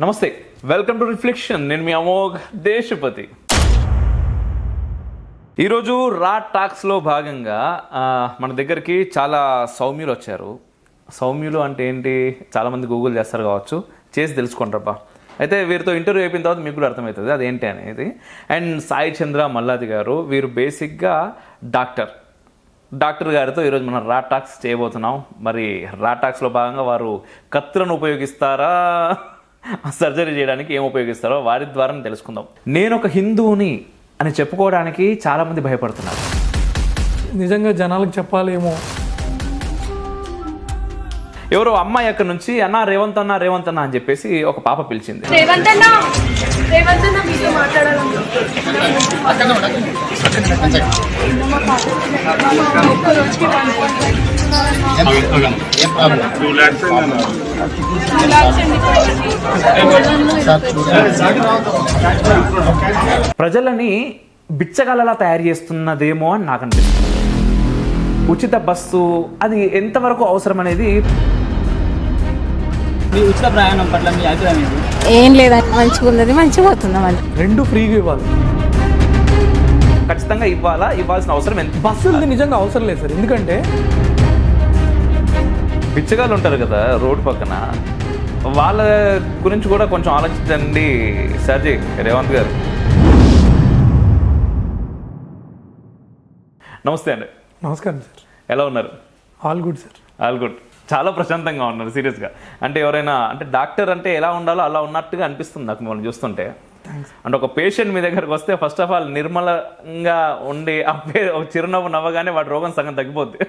నమస్తే, welcome to reflection. నేను మీ అమోఘ్ దేశపతి. ఈరోజు రా టాక్స్లో భాగంగా మన దగ్గరికి చాలా సౌమ్యులు వచ్చారు. సౌమ్యులు అంటే ఏంటి, చాలామంది గూగుల్ చేస్తారు కావచ్చు, చేసి తెలుసుకుంటారబ్బా. అయితే వీరితో ఇంటర్వ్యూ అయిపోయిన తర్వాత మీకు కూడా అర్థమవుతుంది అదేంటి అనేది. అండ్ సాయి చంద్ర మల్లాది గారు, వీరు బేసిక్గా డాక్టర్ గారితో ఈరోజు మనం రా టాక్స్ చేయబోతున్నాం. మరి రా టాక్స్లో భాగంగా వారు కత్తులను ఉపయోగిస్తారా, సర్జరీ చేయడానికి ఏం ఉపయోగిస్తారో వారి ద్వారా తెలుసుకుందాం. నేను ఒక హిందువుని అని చెప్పుకోవడానికి చాలామంది భయపడుతున్నారు. నిజంగా జనాలకు చెప్పాలేమో. ఎవరో అమ్మాయి అక్కడ నుంచి అన్న రేవంత్ అన్న అని చెప్పేసి ఒక పాప పిలిచింది. ప్రజలని బిచ్చగాళ్ళలా తయారు చేస్తున్నదేమో అని నాకు అనిపిస్తుంది. ఉచిత బస్సు అది ఎంతవరకు అవసరం అనేది. మీ ఉచిత ప్రయాణం పట్ల మీ అభిప్రాయం ఏంటి? ఏం లేదండి, మంచిగా ఉన్నది, మంచిగా పోతుంది. మళ్ళీ రెండు ఫ్రీగా ఇవ్వాలి, ఖచ్చితంగా ఇవ్వాల్సిన అవసరం ఎంత. బస్సులది నిజంగా అవసరం లేదు సార్. ఎందుకంటే బిచ్చగాళ్ళు ఉంటారు కదా రోడ్డు పక్కన, వాళ్ళ గురించి కూడా కొంచెం ఆలోచించండి సార్జీ రేవంత్ గారు. నమస్తే అండి. నమస్కారం సార్. ఎలా ఉన్నారు? All good sir. All good. చాలా ప్రశాంతంగా ఉన్నారు సీరియస్గా. అంటే ఎవరైనా అంటే డాక్టర్ అంటే ఎలా ఉండాలో అలా ఉన్నట్టుగా అనిపిస్తుంది నాకు మిమ్మల్ని చూస్తుంటే. అంటే ఒక పేషెంట్ మీ దగ్గరకు వస్తే ఫస్ట్ ఆఫ్ ఆల్ నిర్మలంగా ఉండి ఒక చిరునవ్వు నవ్వగానే వాడి రోగం సగం తగ్గిపోద్ది.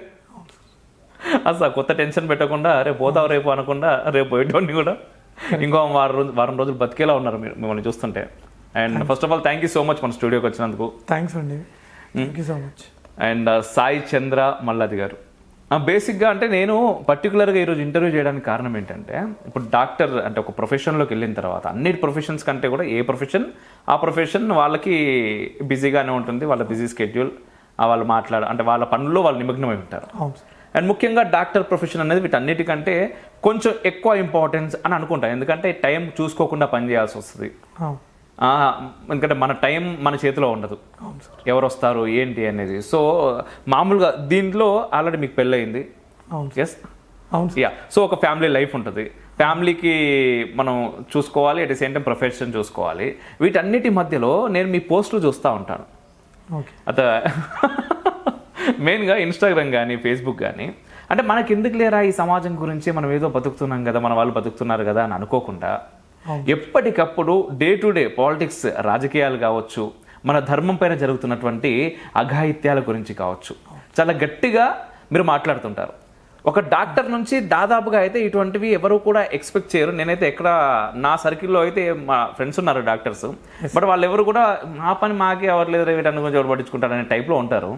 అసలు కొత్త టెన్షన్ పెట్టకుండా రేపు పోతావు రేపు అనకుండా రేపు పోయేటోని కూడా ఇంకో వారం రోజులు బతికేలా ఉన్నారు మీరు మిమ్మల్ని చూస్తుంటే. And first of all thank you so much మన స్టూడియోకి వచ్చినందుకు. థ్యాంక్స్ అండి. Thank you so much. And Sai Chandra Malladi garu, బేసిక్గా అంటే నేను పర్టికులర్గా ఈరోజు ఇంటర్వ్యూ చేయడానికి కారణం ఏంటంటే, ఇప్పుడు డాక్టర్ అంటే ఒక ప్రొఫెషన్లోకి వెళ్ళిన తర్వాత అన్ని ప్రొఫెషన్స్ కంటే కూడా ఏ ప్రొఫెషన్ ఆ ప్రొఫెషన్ వాళ్ళకి బిజీగానే ఉంటుంది. వాళ్ళ బిజీ స్కెడ్యూల్, వాళ్ళు అంటే వాళ్ళ పనుల్లో వాళ్ళు నిమగ్నమై ఉంటారు. అండ్ ముఖ్యంగా డాక్టర్ ప్రొఫెషన్ అనేది వీటన్నిటికంటే కొంచెం ఎక్కువ ఇంపార్టెన్స్ అని అనుకుంటాను. ఎందుకంటే టైం చూసుకోకుండా పని చేయాల్సి వస్తుంది. ఎందుకంటే మన టైం మన చేతిలో ఉండదు, ఎవరు వస్తారు ఏంటి అనేది. సో మామూలుగా దీంట్లో ఆల్రెడీ మీకు పెళ్ళయింది. Yes, yeah. సో ఒక ఫ్యామిలీ లైఫ్ ఉంటుంది, ఫ్యామిలీకి మనం చూసుకోవాలి, at the same time profession చూసుకోవాలి. వీటన్నిటి మధ్యలో నేను మీ పోస్టులు చూస్తూ ఉంటాను. మెయిన్గా ఇన్స్టాగ్రామ్ కానీ ఫేస్బుక్ కానీ. అంటే మనకి ఎందుకు లేరా ఈ సమాజం గురించి, మనం ఏదో బతుకుతున్నాం కదా, మన వాళ్ళు బతుకుతున్నారు కదా అని అనుకోకుండా ఎప్పటికప్పుడు డే టు డే పాలిటిక్స్, రాజకీయాలు కావచ్చు, మన ధర్మం పైన జరుగుతున్నటువంటి అఘాయిత్యాల గురించి కావచ్చు, చాలా గట్టిగా మీరు మాట్లాడుతుంటారు. ఒక డాక్టర్ నుంచి దాదాపుగా అయితే ఇటువంటివి ఎవరు కూడా ఎక్స్పెక్ట్ చేయరు. నేనైతే ఎక్కడ నా సర్కిల్లో అయితే మా ఫ్రెండ్స్ ఉన్నారు డాక్టర్స్, బట్ వాళ్ళు ఎవరు కూడా మా పని మాకే ఎవరు లేదు వీటన్ని గురించి ఎవరు పట్టించుకుంటారు అనే టైప్లో ఉంటారు.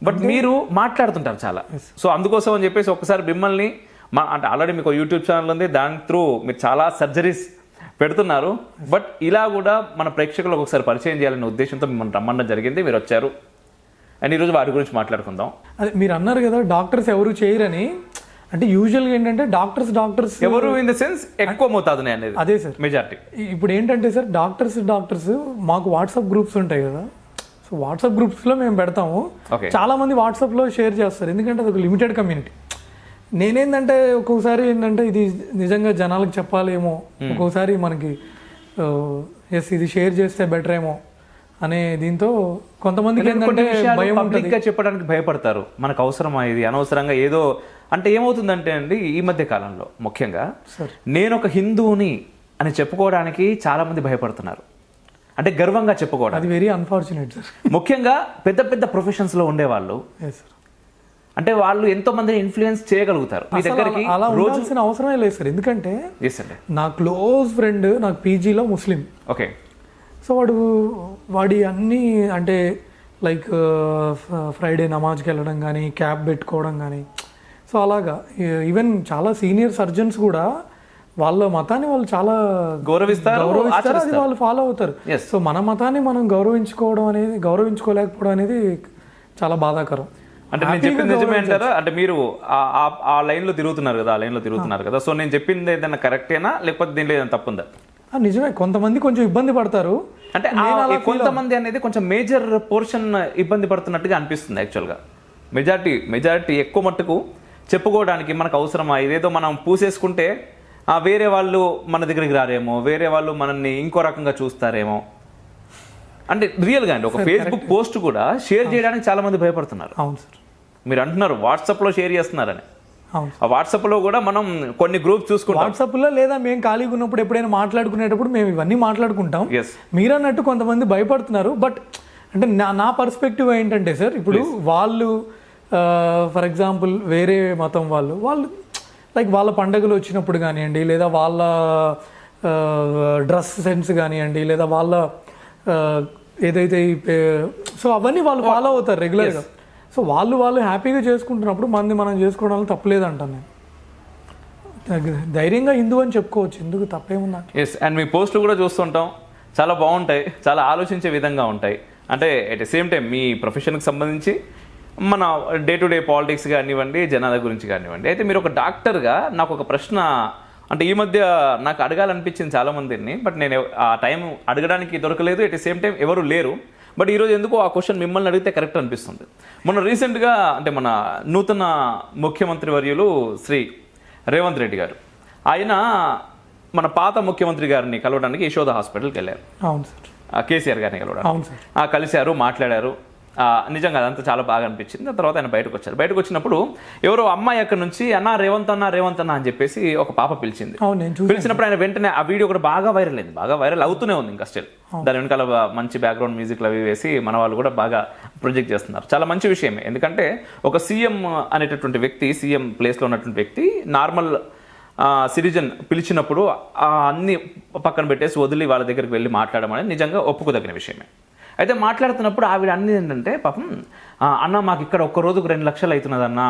బట్ మీరు మాట్లాడుతుంటారు చాలా. సో అందుకోసం అని చెప్పేసి ఒకసారి మిమ్మల్ని అంటే ఆల్రెడీ మీకు యూట్యూబ్ ఛానల్ ఉంది, దాని త్రూ మీరు చాలా సర్జరీస్ పెడుతున్నారు. బట్ ఇలా కూడా మన ప్రేక్షకులకు ఒకసారి పరిచయం చేయాలనే ఉద్దేశంతో మిమ్మల్ని రమ్మడం జరిగింది. మీరు వచ్చారు అండ్ ఈరోజు వాటి గురించి మాట్లాడుకుందాం. అదే మీరు అన్నారు కదా డాక్టర్స్ ఎవరు చేయరని. అంటే యూజువల్గా ఏంటంటే డాక్టర్స్ ఎవరు ఇన్ ద సెన్స్ ఎక్కువ మోతాదునే అనేది. అదే సార్ మెజారిటీ. ఇప్పుడు ఏంటంటే సార్ డాక్టర్స్ మాకు వాట్సాప్ గ్రూప్స్ ఉంటాయి కదా. సో వాట్సాప్ గ్రూప్స్లో మేము పెడతాము. చాలా మంది వాట్సాప్లో షేర్ చేస్తారు, ఎందుకంటే అది ఒక లిమిటెడ్ కమ్యూనిటీ. నేనేంటంటే ఒక్కొక్కసారి ఏంటంటే ఇది నిజంగా జనాలకు చెప్పాలేమో, ఒక్కొక్కసారి మనకి ఎస్ ఇది షేర్ చేస్తే బెటర్ ఏమో అనే దీంతో కొంతమందికి ఏంటంటే భయం ఉంటుంది, చెప్పడానికి భయపడతారు. మనకు అవసరమా ఇది, అనవసరంగా ఏదో అంటే ఏమవుతుందంటే అండి ఈ మధ్య కాలంలో ముఖ్యంగా నేను ఒక హిందువుని అని చెప్పుకోవడానికి చాలా మంది భయపడుతున్నారు. అంటే గర్వంగా చెప్పుకోవడం, అది వెరీ అన్ఫార్చునేట్ సార్. ముఖ్యంగా పెద్ద పెద్ద ప్రొఫెషన్స్లో ఉండేవాళ్ళు, అంటే వాళ్ళు ఎంతో మందిని ఇన్ఫ్లుయెన్స్ చేయగలుగుతారు. మీ దగ్గరికి అలా ఉండాల్సిన అవసరమే లేదు సార్. ఎందుకంటే నా క్లోజ్ ఫ్రెండ్ నాకు పీజీలో ముస్లిం. ఓకే. సో వాడి అన్నీ అంటే లైక్ ఫ్రైడే నమాజ్కి వెళ్ళడం కానీ, క్యాబ్ పెట్టుకోవడం కానీ, సో అలాగా ఈవెన్ చాలా సీనియర్ సర్జన్స్ కూడా వాళ్ళ మతాన్ని వాళ్ళు చాలా గౌరవిస్తారు, అది వాళ్ళు ఫాలో అవుతారు. సో మన మతాన్ని మనం గౌరవించుకోలేకపోవడం అనేది చాలా బాధాకరం. అంటే నేను చెప్పింది నిజమే అంటారా? అంటే మీరు ఆ లైన్లో తిరుగుతున్నారు కదా, సో నేను చెప్పింది ఏదైనా కరెక్టేనా లేకపోతే దీనిలో ఏదైనా తప్పుందా? నిజమే, కొంతమంది కొంచెం ఇబ్బంది పడతారు. అంటే కొంతమంది అనేది కొంచెం మేజర్ పోర్షన్ ఇబ్బంది పడుతున్నట్టుగా అనిపిస్తుంది యాక్చువల్గా. మెజారిటీ ఎక్కువ మట్టుకు చెప్పుకోవడానికి మనకు అవసరమా, ఇదేదో మనం పూసేసుకుంటే వేరే వాళ్ళు మన దగ్గరికి రారేమో, వేరే వాళ్ళు మనల్ని ఇంకో రకంగా చూస్తారేమో. అంటే రియల్గా అండి ఒక ఫేస్బుక్ పోస్ట్ కూడా షేర్ చేయడానికి చాలా మంది భయపడుతున్నారు. అవును సార్, మీరు అంటున్నారు వాట్సాప్లో షేర్ చేస్తున్నారని. అవును, ఆ వాట్సాప్లో కూడా మనం కొన్ని గ్రూప్స్ చూసుకుంటాం. వాట్సాప్లో లేదా మేము ఖాళీగా ఉన్నప్పుడు ఎప్పుడైనా మాట్లాడుకునేటప్పుడు మేము ఇవన్నీ మాట్లాడుకుంటాం. మీరు అన్నట్టు కొంతమంది భయపడుతున్నారు. బట్ అంటే నా పర్స్పెక్టివ్ ఏంటంటే సార్, ఇప్పుడు వాళ్ళు ఫర్ ఎగ్జాంపుల్ వేరే మతం వాళ్ళు లైక్ వాళ్ళ పండుగలు వచ్చినప్పుడు కానివ్వండి, లేదా వాళ్ళ డ్రెస్ సెన్స్ కానివ్వండి, లేదా వాళ్ళ ఏదైతే సో అవన్నీ వాళ్ళు ఫాలో అవుతారు రెగ్యులర్గా. సో వాళ్ళు హ్యాపీగా చేసుకుంటున్నప్పుడు మనం చేసుకోవడం తప్పలేదంటాను నేను. ధైర్యంగా హిందూ అని చెప్పుకోవచ్చు, ఎందుకు తప్పేముందా? ఎస్, అండ్ మీ పోస్టులు కూడా చూస్తుంటాం, చాలా బాగుంటాయి, చాలా ఆలోచించే విధంగా ఉంటాయి. అంటే అట్ ద సేమ్ టైం మీ ప్రొఫెషన్కి సంబంధించి మన డే టు డే పాలిటిక్స్ కానివ్వండి, జనాల గురించి కానివ్వండి. అయితే మీరు ఒక డాక్టర్గా నాకు ఒక ప్రశ్న, అంటే ఈ మధ్య నాకు అడగాలనిపించింది చాలామందిని, బట్ నేను ఆ టైం అడగడానికి దొరకలేదు, ఎట్ ద సేమ్ టైం ఎవరు లేరు. బట్ ఈరోజు ఎందుకో ఆ క్వశ్చన్ మిమ్మల్ని అడిగితే కరెక్ట్ అనిపిస్తుంది. మొన్న రీసెంట్గా అంటే మన నూతన ముఖ్యమంత్రి వర్యులు శ్రీ రేవంత్ రెడ్డి గారు, ఆయన మన పాత ముఖ్యమంత్రి గారిని కలవడానికి యశోద హాస్పిటల్కి వెళ్ళారు. అవును సార్. కేసీఆర్ గారిని కలవడానికి. అవును సార్. కలిశారు, మాట్లాడారు. నిజంగా అదంతా చాలా బాగా అనిపించింది. ఆ తర్వాత ఆయన బయటకు వచ్చారు. బయటకు వచ్చినప్పుడు ఎవరో అమ్మాయి అక్కడ నుంచి రేవంత్ అన్న అని చెప్పేసి ఒక పాప పిలిచింది. పిలిచినప్పుడు ఆయన వెంటనే ఆ వీడియో కూడా బాగా వైరల్ అయింది, బాగా వైరల్ అవుతూనే ఉంది ఇంకా స్టిల్. దాని వెనకాల మంచి బ్యాక్గ్రౌండ్ మ్యూజిక్లు అవి వేసి మన వాళ్ళు కూడా బాగా ప్రొజెక్ట్ చేస్తున్నారు. చాలా మంచి విషయమే, ఎందుకంటే ఒక సీఎం అనేటటువంటి వ్యక్తి, సీఎం ప్లేస్లో ఉన్నటువంటి వ్యక్తి నార్మల్ సిటిజన్ పిలిచినప్పుడు అన్ని పక్కన పెట్టేసి వదిలి వాళ్ళ దగ్గరికి వెళ్ళి మాట్లాడడం అనేది నిజంగా ఒప్పుకోదగిన విషయమే. అయితే మాట్లాడుతున్నప్పుడు ఆవిడ అన్ని ఏంటంటే, పాపం అన్న మాకు ఇక్కడ ఒక్క రోజుకు 2 లక్షలు అవుతున్నదన్నా,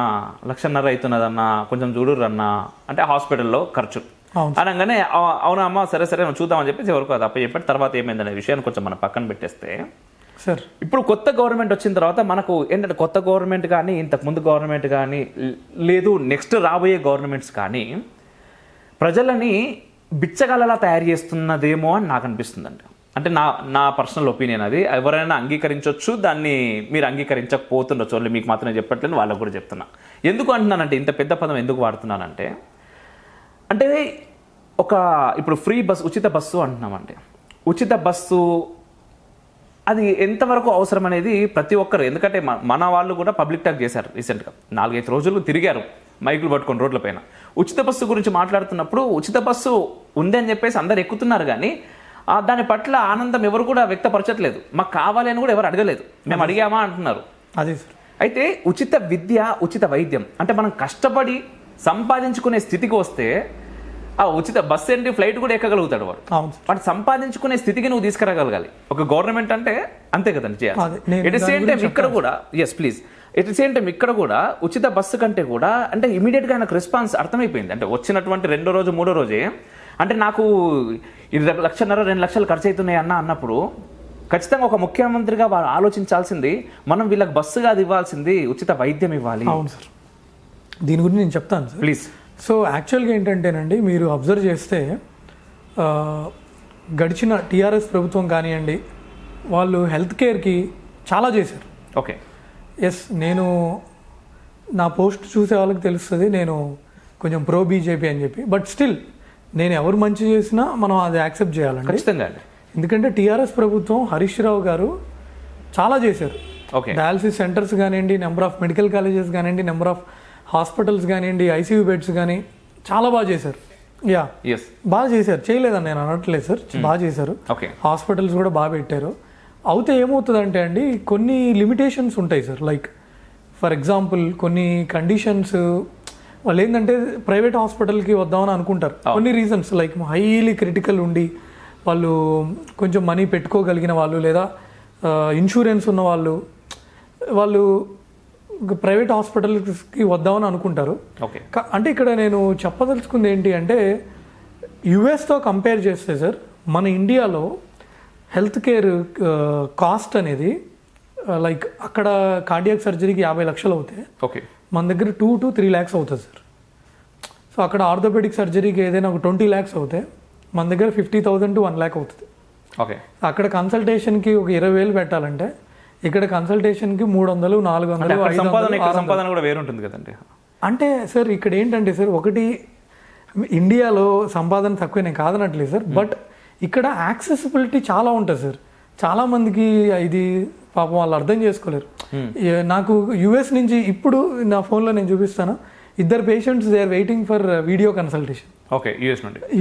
1.5 లక్షలు అవుతున్నదన్నా, కొంచెం చూడురన్నా అంటే హాస్పిటల్లో ఖర్చు అనగానే, అవునా అమ్మ సరే చూద్దామని చెప్పేసి ఎవరికి అది అప్పచెప్పాడు. తర్వాత ఏమైందనే విషయాన్ని కొంచెం మనం పక్కన పెట్టేస్తే, సార్ ఇప్పుడు కొత్త గవర్నమెంట్ వచ్చిన తర్వాత మనకు ఏంటంటే కొత్త గవర్నమెంట్ కానీ, ఇంతకుముందు గవర్నమెంట్ కానీ లేదు, నెక్స్ట్ రాబోయే గవర్నమెంట్స్ కానీ ప్రజలని బిచ్చగాళ్ళలా తయారు చేస్తున్నదేమో అని నాకు అనిపిస్తుందండి. అంటే నా పర్సనల్ ఒపీనియన్ అది. ఎవరైనా అంగీకరించవచ్చు, దాన్ని మీరు అంగీకరించకపోతుండొచ్చు, వాళ్ళు మీకు మాత్రమే చెప్పట్లేదు, వాళ్ళకు కూడా చెప్తున్నా. ఎందుకు అంటున్నానంటే, ఇంత పెద్ద పదం ఎందుకు వాడుతున్నానంటే, అంటే ఇప్పుడు ఫ్రీ బస్, ఉచిత బస్సు అంటున్నామంటే, ఉచిత బస్సు అది ఎంతవరకు అవసరం అనేది ప్రతి ఒక్కరు, ఎందుకంటే మన వాళ్ళు కూడా పబ్లిక్ టాక్ చేశారు రీసెంట్గా, 4-5 రోజులు తిరిగారు మైకులు పట్టుకొని రోడ్లపైన. ఉచిత బస్సు గురించి మాట్లాడుతున్నప్పుడు ఉచిత బస్సు ఉంది అని చెప్పేసి అందరు ఎక్కుతున్నారు, కానీ దాని పట్ల ఆనందం ఎవరు కూడా వ్యక్తపరచట్లేదు. మాకు కావాలి అని కూడా ఎవరు అడగలేదు, మేము అడిగామా అంటున్నారు. అదే సార్. అయితే ఉచిత విద్య, ఉచిత వైద్యం అంటే మనం కష్టపడి సంపాదించుకునే స్థితికి వస్తే ఆ ఉచిత బస్సు ఏంటి, ఫ్లైట్ కూడా ఎక్కగలుగుతాడు వాడు. వాడు సంపాదించుకునే స్థితికి నువ్వు తీసుకురాగలగాలి ఒక గవర్నమెంట్ అంటే, అంతే కదండి చేయాలి. ఎట్ ద సేమ్ టైం ఇక్కడ కూడా, yes please, at the same time ఇక్కడ కూడా ఉచిత బస్సు కంటే కూడా అంటే ఇమీడియట్గా నాకు రెస్పాన్స్ అర్థమైపోయింది. అంటే వచ్చినటువంటి 2వ రోజు 3వ రోజే అంటే నాకు 1.5 లక్షలు 2 లక్షలు ఖర్చు అవుతున్నాయి అన్నప్పుడు ఖచ్చితంగా ఒక ముఖ్యమంత్రిగా వారు ఆలోచించాల్సింది, మనం వీళ్ళకి బస్సు కాదు ఇవ్వాల్సింది, ఉచిత వైద్యం ఇవ్వాలి. అవును సార్, దీని గురించి నేను చెప్తాను సార్ ప్లీజ్. సో యాక్చువల్గా ఏంటంటేనండి, మీరు అబ్జర్వ్ చేస్తే గడిచిన టీఆర్ఎస్ ప్రభుత్వం కానివ్వండి, వాళ్ళు హెల్త్ కేర్కి చాలా చేశారు. ఓకే, ఎస్, నేను నా పోస్ట్ చూసే వాళ్ళకి తెలుస్తుంది నేను కొంచెం ప్రో బీజేపీ అని చెప్పి. బట్ స్టిల్ నేను ఎవరు మంచి చేసినా మనం అది యాక్సెప్ట్ చేయాలండి, ఖచ్చితంగా. ఎందుకంటే టీఆర్ఎస్ ప్రభుత్వం హరీష్ రావు గారు చాలా చేశారు. ఓకే, డయాలసిస్ సెంటర్స్ కానివ్వండి, నెంబర్ ఆఫ్ మెడికల్ కాలేజెస్ కానివ్వండి, నెంబర్ ఆఫ్ హాస్పిటల్స్ కానివ్వండి, ఐసీయూ బెడ్స్ కానీ చాలా బాగా చేశారు. యా, బాగా చేశారు, చేయలేదని నేను అనట్లేదు సార్, బాగా చేశారు. హాస్పిటల్స్ కూడా బాగా పెట్టారు. అయితే ఏమవుతుందంటే అండి, కొన్ని లిమిటేషన్స్ ఉంటాయి సార్. లైక్ ఫర్ ఎగ్జాంపుల్ కొన్ని కండిషన్స్ వాళ్ళు ఏంటంటే ప్రైవేట్ హాస్పిటల్కి వద్దామని అనుకుంటారు, కొన్ని రీజన్స్ లైక్ హైలీ క్రిటికల్ ఉండి వాళ్ళు కొంచెం మనీ పెట్టుకోగలిగిన వాళ్ళు, లేదా ఇన్సూరెన్స్ ఉన్న వాళ్ళు ప్రైవేట్ హాస్పిటల్కి వద్దామని అనుకుంటారు. అంటే ఇక్కడ నేను చెప్పదలుచుకుంది ఏంటి అంటే, యుఎస్తో కంపేర్ చేస్తే సార్ మన ఇండియాలో హెల్త్ కేర్ కాస్ట్ అనేది లైక్ అక్కడ కార్డియాక్ సర్జరీకి 50 లక్షలు అవుతాయి, మన దగ్గర 2 to 3 lakhs అవుతుంది సార్. సో అక్కడ ఆర్థోపెడిక్ సర్జరీకి ఏదైనా ఒక 20 lakhs అవుతాయి, మన దగ్గర 50,000 to 1 lakh అవుతుంది. ఓకే, అక్కడ కన్సల్టేషన్కి ఒక 20,000 పెట్టాలంటే ఇక్కడ కన్సల్టేషన్కి 300, 400, సంపాదన 500, ఇక్కడ 600. సంపాదన కూడా వేరు ఉంటుంది కదండి. అంటే సార్ ఇక్కడ ఏంటంటే సార్ ఒకటి ఇండియాలో సంపాదన తక్కువ నేను కాదనట్లేదు సార్, బట్ ఇక్కడ యాక్సెసిబిలిటీ చాలా ఉంటుంది సార్. చాలా మందికి ఇది పాపం వాళ్ళు అర్థం చేసుకోలేరు. నాకు యుఎస్ నుంచి ఇప్పుడు నా ఫోన్లో నేను చూపిస్తాను, 2 patients they are waiting for video consultation. Okay,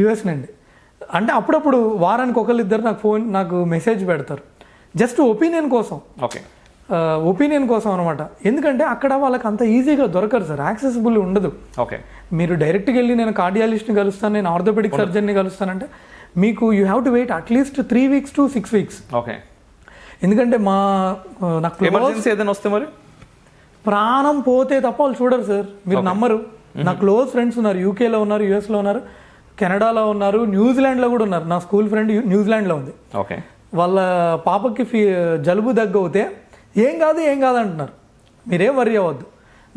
US నుండి. అంటే అప్పుడప్పుడు వారానికి 1-2 నాకు మెసేజ్ పెడతారు జస్ట్ ఒపీనియన్ కోసం. ఓకే, ఒపీనియన్ కోసం అనమాట. ఎందుకంటే అక్కడ వాళ్ళకి అంత ఈజీగా దొరకరు సార్, యాక్సెసిబుల్ ఉండదు. ఓకే, మీరు డైరెక్ట్గా వెళ్ళి నేను కార్డియాలజిస్ట్ని కలుస్తాను, నేను ఆర్థోపెడిక్ సర్జన్ని కలుస్తానంటే మీకు you have to wait at least 3 weeks to 6 weeks. Okay, ఎందుకంటే నాకు ఎమర్జెన్సీ ఏదైనా వస్తే మరి ప్రాణం పోతే తప్ప వాళ్ళు చూడరు సార్, మీరు నమ్మరు. నా క్లోజ్ ఫ్రెండ్స్ ఉన్నారు, యూకేలో ఉన్నారు, యుఎస్లో ఉన్నారు, కెనడాలో ఉన్నారు, న్యూజిలాండ్లో కూడా ఉన్నారు. నా స్కూల్ ఫ్రెండ్ న్యూజిలాండ్లో ఉంది. ఓకే, వాళ్ళ పాపకి జలుబు దగ్గు అవుతే ఏం కాదు అంటున్నారు, మీరేం వరి అవ్వద్దు.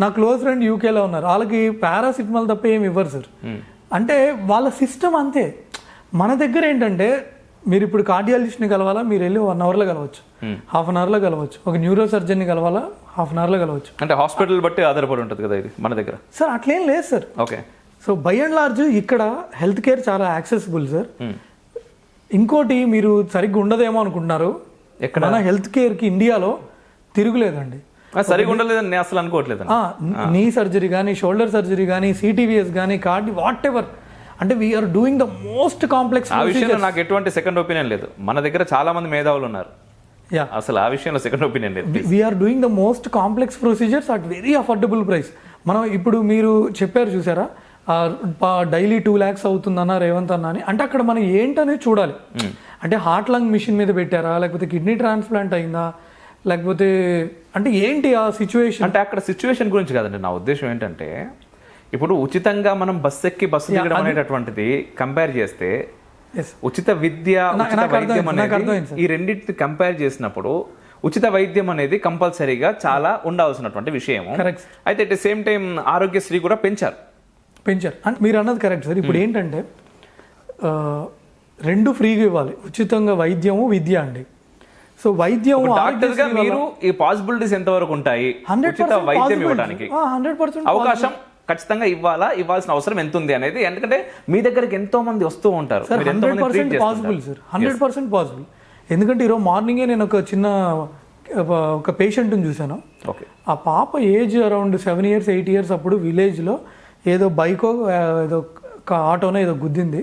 నా క్లోజ్ ఫ్రెండ్ యూకేలో ఉన్నారు, వాళ్ళకి పారాసిటమాల్ తప్ప ఏమి ఇవ్వరు సార్. అంటే వాళ్ళ సిస్టమ్ అంతే. మన దగ్గర ఏంటంటే మీరు ఇప్పుడు కార్డియాలజిస్ట్ని కలవాలా, మీరు వెళ్ళి 1 hourలో కలవచ్చు, 1/2 hourలో కలవచ్చు. ఒక న్యూరో సర్జన్ని కలవాలా, 1/2 hourలో కలవచ్చు. అంటే హాస్పిటల్ బట్టి ఆధారపడి ఉంటుంది కదా ఇది మన దగ్గర. సార్ అట్లేం లేదు sir. Okay, so by and large ఇక్కడ హెల్త్ కేర్ చాలా యాక్సెసిబుల్ సార్. ఇంకోటి మీరు సరిగ్గా ఉండదేమో అనుకుంటున్నారు, మన హెల్త్ కేర్కి ఇండియాలో తిరుగులేదండి. సరిగా ఉండలేదని నేను అసలు అనుకోవట్లేదు. నీ సర్జరీ కానీ, షోల్డర్ సర్జరీ కానీ, సిటీవీఎస్ కానీ, వాట్ ఎవర్, అంటే we are doing the most complex. ఆ విషయంలో నాకు ఎటువంటి సెకండ్ ఒపీనియన్ లేదు. మన దగ్గర చాలా మంది మేధావులు ఉన్నారు, అసలు ఆ విషయంలో సెకండ్ ఒపీనియన్ లేదు. We are doing the most complex procedures at very affordable price. మనం ఇప్పుడు మీరు చెప్పారు చూసారా, డైలీ 2 lakhs అవుతుందన్న రేవంత్ అన్న అని. అంటే అక్కడ మనం ఏంటనేది చూడాలి. అంటే హార్ట్ లంగ్ మిషన్ మీద పెట్టారా, లేకపోతే కిడ్నీ ట్రాన్స్ప్లాంట్ అయిందా, లేకపోతే అంటే ఏంటి ఆ సిచ్యువేషన్. అంటే అక్కడ సిచ్యువేషన్ గురించి కాదండి, నా ఉద్దేశం ఏంటంటే ఇప్పుడు ఉచితంగా మనం బస్సు ఎక్కి బస్సు దిగడం అనేటటువంటిది కంపేర్ చేస్తే ఉచిత విద్య, ఉచిత వైద్యం అనేది ఈ రెండింటిని కంపేర్ చేసినప్పుడు ఉచిత వైద్యం అనేది కంపల్సరీగా చాలా ఉండాల్సినటువంటి విషయం. అయితే at the same time Aarogyasri కూడా పెంచారు. అంటే మీరు అన్నది కరెక్ట్ సార్. ఇప్పుడు ఏంటంటే 2 ఫ్రీగా ఇవ్వాలి, ఉచితంగా వైద్యము, విద్య అండి. సో వైద్యం డాక్టర్ గా మీరు ఈ పాసిబిలిటీస్ ఎంతవరకు ఉంటాయి, ఉచిత వైద్యం ఇవ్వడానికి 100% అవకాశం ఖచ్చితంగా ఇవ్వాల్సిన అవసరం ఎంత ఉంది అనేది. ఎందుకంటే మీ దగ్గరికి ఎంతో మంది వస్తూ ఉంటారు. 100% పాసిబుల్ సార్, 100% పాసిబుల్. ఎందుకంటే ఈరోజు మార్నింగే నేను ఒక పేషెంట్ని చూశాను. ఆ పాప ఏజ్ అరౌండ్ 7 years 8 years అప్పుడు విలేజ్లో ఏదో బైకో ఏదో ఆటోనో ఏదో గుద్దింది,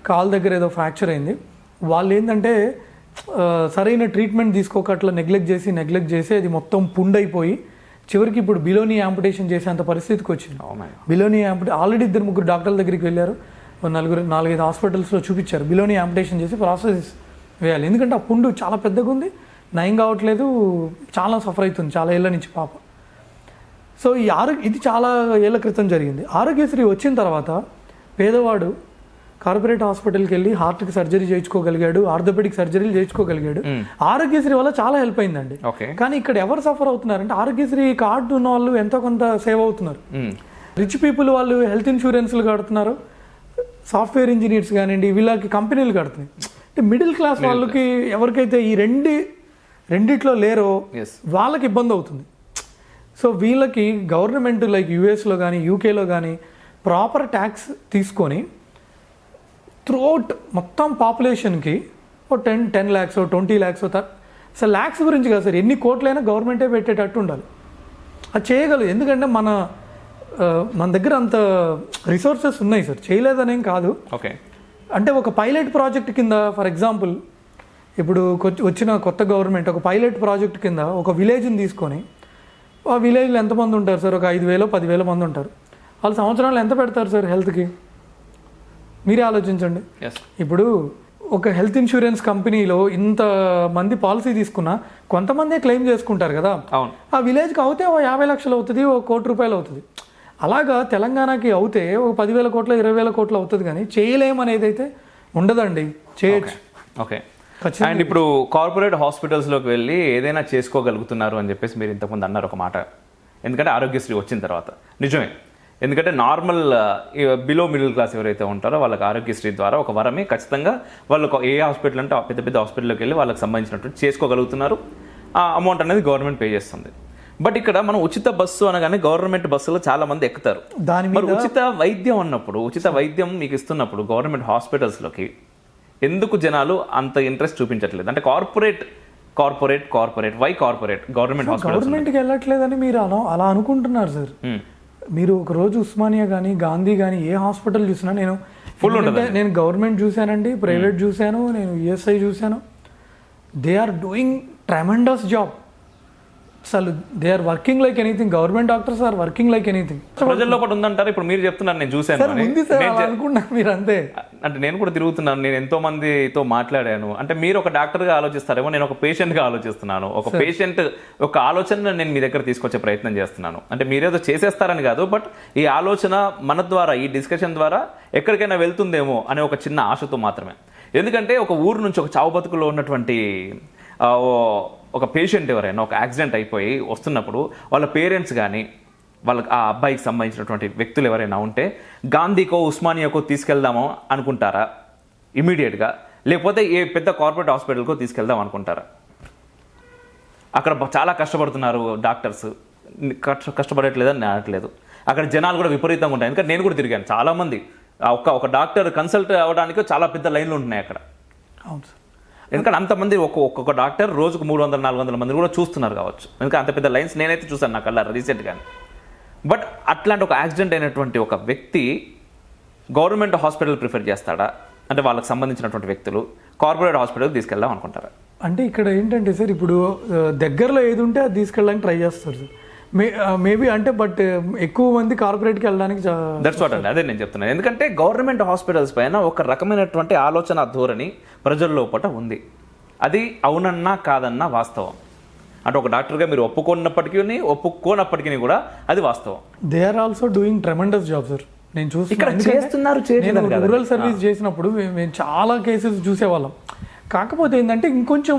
కాల్ దగ్గర ఏదో ఫ్రాక్చర్ అయింది. వాళ్ళు ఏంటంటే సరైన ట్రీట్మెంట్ తీసుకోక అట్లా నెగ్లెక్ట్ చేసి అది మొత్తం పుండైపోయి చివరికి ఇప్పుడు బిలోనీ యాంపుటేషన్ చేసేంత పరిస్థితికి వచ్చింది. బిలోనీ ఆల్రెడీ 2-3 డాక్టర్ల దగ్గరికి వెళ్ళారు, 4-5 హాస్పిటల్స్లో చూపించారు. బిలోనీ యాంపుటేషన్ చేసి ప్రాసెస్ వేయాలి, ఎందుకంటే ఆ పుండు చాలా పెద్దగా ఉంది, నయం కావట్లేదు, చాలా సఫర్ అవుతుంది చాలా ఏళ్ళ నుంచి పాప. సో ఇది చాలా ఏళ్ల క్రితం జరిగింది. ఆరోగ్యశ్రీ వచ్చిన తర్వాత పేదవాడు కార్పొరేట్ హాస్పిటల్కి వెళ్ళి హార్ట్కి సర్జరీ చేయించుకోగలిగాడు, ఆర్థోపెడిక్ సర్జరీలు చేయించుకోగలిగాడు. ఆరోగ్యశ్రీ వల్ల చాలా హెల్ప్ అయిందండి. కానీ ఇక్కడ ఎవరు సఫర్ అవుతున్నారంటే ఆరోగ్యశ్రీ కార్డు ఉన్న వాళ్ళు ఎంతో కొంత సేవ్ అవుతున్నారు. రిచ్ పీపుల్ వాళ్ళు హెల్త్ ఇన్సూరెన్స్లు కడుతున్నారు, సాఫ్ట్వేర్ ఇంజనీర్స్ కానివ్వండి, వీళ్ళకి కంపెనీలు కడుతున్నాయి. అంటే మిడిల్ క్లాస్ వాళ్ళకి ఎవరికైతే ఈ రెండిట్లో లేరో వాళ్ళకి ఇబ్బంది అవుతుంది. సో వీళ్ళకి గవర్నమెంట్ లైక్ యూఎస్లో కానీ యూకేలో కానీ ప్రాపర్ ట్యాక్స్ తీసుకొని త్రూఅవుట్ మొత్తం పాపులేషన్కి 10 lakhs 20 lakhs అసలు ల్యాక్స్ గురించి కాదు సార్, ఎన్ని కోట్లైనా గవర్నమెంటే పెట్టేటట్టు ఉండాలి. అది చేయగలదు, ఎందుకంటే మన దగ్గర అంత రిసోర్సెస్ ఉన్నాయి సార్, చేయలేదనేం కాదు. అంటే ఒక పైలట్ ప్రాజెక్ట్ కింద ఫర్ ఎగ్జాంపుల్ ఇప్పుడు వచ్చిన కొత్త గవర్నమెంట్ ఒక పైలట్ ప్రాజెక్ట్ కింద ఒక విలేజ్ని తీసుకొని, ఆ విలేజ్లో ఎంతమంది ఉంటారు సార్, ఒక 5,000 10,000 మంది ఉంటారు. వాళ్ళు సంవత్సరాలు ఎంత పెడతారు సార్ హెల్త్కి, మీరే ఆలోచించండి. ఇప్పుడు ఒక హెల్త్ ఇన్సూరెన్స్ కంపెనీలో ఇంత మంది పాలసీ తీసుకున్నా కొంతమందే క్లెయిమ్ చేసుకుంటారు కదా. ఆ విలేజ్కి అవుతే 50 లక్షలు అవుతుంది, 1 కోటి రూపాయలు అవుతుంది. అలాగా తెలంగాణకి అవుతే 10,000 కోట్ల 20,000 కోట్లు అవుతుంది, కానీ చేయలేమనేది అయితే ఉండదండి, చేయొచ్చు. అండ్ ఇప్పుడు కార్పొరేట్ హాస్పిటల్స్లోకి వెళ్ళి ఏదైనా చేసుకోగలుగుతున్నారు అని చెప్పేసి మీరు ఇంతకుముందు అన్నారు ఒక మాట. ఎందుకంటే ఆరోగ్యశ్రీ వచ్చిన తర్వాత నిజమే, ఎందుకంటే నార్మల్ బిలో మిడిల్ క్లాస్ ఎవరైతే ఉంటారో వాళ్ళకి ఆరోగ్యశ్రీ ద్వారా ఒక వరమే ఖచ్చితంగా వాళ్ళకు ఏ హాస్పిటల్ అంటే ఆ పెద్ద పెద్ద హాస్పిటల్లోకి వెళ్ళి వాళ్ళకి సంబంధించినటువంటి చేసుకోగలుగుతున్నారు. ఆ అమౌంట్ అనేది గవర్నమెంట్ పే చేస్తుంది. బట్ ఇక్కడ మనం ఉచిత బస్సు అనగానే గవర్నమెంట్ బస్సులో చాలా మంది ఎక్కుతారు. మరి ఉచిత వైద్యం అన్నప్పుడు, ఉచిత వైద్యం మీకు ఇస్తున్నప్పుడు గవర్నమెంట్ హాస్పిటల్స్లోకి ఎందుకు జనాలు అంత ఇంట్రెస్ట్ చూపించట్లేదు? అంటే కార్పొరేట్ వై కార్పొరేట్ గవర్నమెంట్కి వెళ్ళట్లేదని మీరు అలా అనుకుంటున్నారు సార్. మీరు ఒక రోజు ఉస్మానియా కానీ గాంధీ కానీ ఏ హాస్పిటల్ చూసినా నేను గవర్నమెంట్ చూశానండి, ప్రైవేట్ చూశాను, నేను ఈఎస్ఐ చూశాను. They are doing tremendous job. అసలు they are working like anything. Government doctors are working like anything. ప్రజల్లో ఒకటి ఉందంటారు. ఇప్పుడు మీరు చెప్తున్నారు, నేను చూశాను అనుకున్నా మీరు అంతే. అంటే నేను కూడా తిరుగుతున్నాను, నేను ఎంతో మందితో మాట్లాడాను. అంటే మీరు ఒక డాక్టర్గా ఆలోచిస్తారేమో, నేను ఒక పేషెంట్గా ఆలోచిస్తున్నాను. ఒక పేషెంట్ ఒక ఆలోచన నేను మీ దగ్గర తీసుకొచ్చే ప్రయత్నం చేస్తున్నాను. అంటే మీరేదో చేసేస్తారని కాదు, బట్ ఈ ఆలోచన మన ద్వారా, ఈ డిస్కషన్ ద్వారా ఎక్కడికైనా వెళ్తుందేమో అనే ఒక చిన్న ఆశతో మాత్రమే. ఎందుకంటే ఒక ఊరు నుంచి ఒక చావు బతుకులో ఉన్నటువంటి ఒక పేషెంట్ ఎవరైనా ఒక యాక్సిడెంట్ అయిపోయి వస్తున్నప్పుడు వాళ్ళ పేరెంట్స్ కానీ వాళ్ళకి ఆ అబ్బాయికి సంబంధించినటువంటి వ్యక్తులు ఎవరైనా ఉంటే గాంధీకో ఉస్మానియాకో తీసుకెళ్దామో అనుకుంటారా ఇమీడియట్గా? లేకపోతే ఏ పెద్ద కార్పొరేట్ హాస్పిటల్కో తీసుకెళ్దాం అనుకుంటారా? అక్కడ చాలా కష్టపడుతున్నారు డాక్టర్స్, కష్టపడట్లేదని నేను అనట్లేదు. అక్కడ జనాలు కూడా విపరీతంగా ఉంటాయి. ఎందుకంటే నేను కూడా తిరిగాను చాలామంది. ఒక డాక్టర్ కన్సల్ట్ అవ్వడానికి చాలా పెద్ద లైన్లు ఉంటున్నాయి అక్కడ. అవును సార్. ఎందుకంటే అంతమంది ఒక్కొక్క డాక్టర్ రోజుకు 300-400 మంది కూడా చూస్తున్నారు కావచ్చు. ఎందుకంటే అంత పెద్ద లైన్స్ నేనైతే చూసాను నాకు అలా రీసెంట్గానే. బట్ అట్లాంటి ఒక యాక్సిడెంట్ అయినటువంటి ఒక వ్యక్తి గవర్నమెంట్ హాస్పిటల్ ప్రిఫర్ చేస్తాడా? అంటే వాళ్ళకి సంబంధించినటువంటి వ్యక్తులు కార్పొరేట్ హాస్పిటల్కి తీసుకెళ్దాం అనుకుంటారా? అంటే ఇక్కడ ఏంటంటే సార్, ఇప్పుడు దగ్గరలో ఏది ఉంటే అది తీసుకెళ్ళడానికి ట్రై చేస్తారు సార్. మేబీ అంటే బట్ ఎక్కువ మంది కార్పొరేట్కి వెళ్ళడానికి దట్స్ వాట్ అండి, అదే నేను చెప్తున్నాను. ఎందుకంటే గవర్నమెంట్ హాస్పిటల్స్ పైన ఒక రకమైనటువంటి ఆలోచన ధోరణి ప్రజల లోపల ఉంది. అది అవునన్నా కాదన్నా వాస్తవం. అంటే ఒక డాక్టర్గా మీరు ఒప్పుకోనప్పటికీ కూడా అది వాస్తవం. They are also doing tremendous job sir. నేను చేస్తున్నారు. రూరల్ సర్వీస్ చేసినప్పుడు మేము చాలా కేసెస్ చూసేవాళ్ళం. కాకపోతే ఏంటంటే ఇంకొంచెం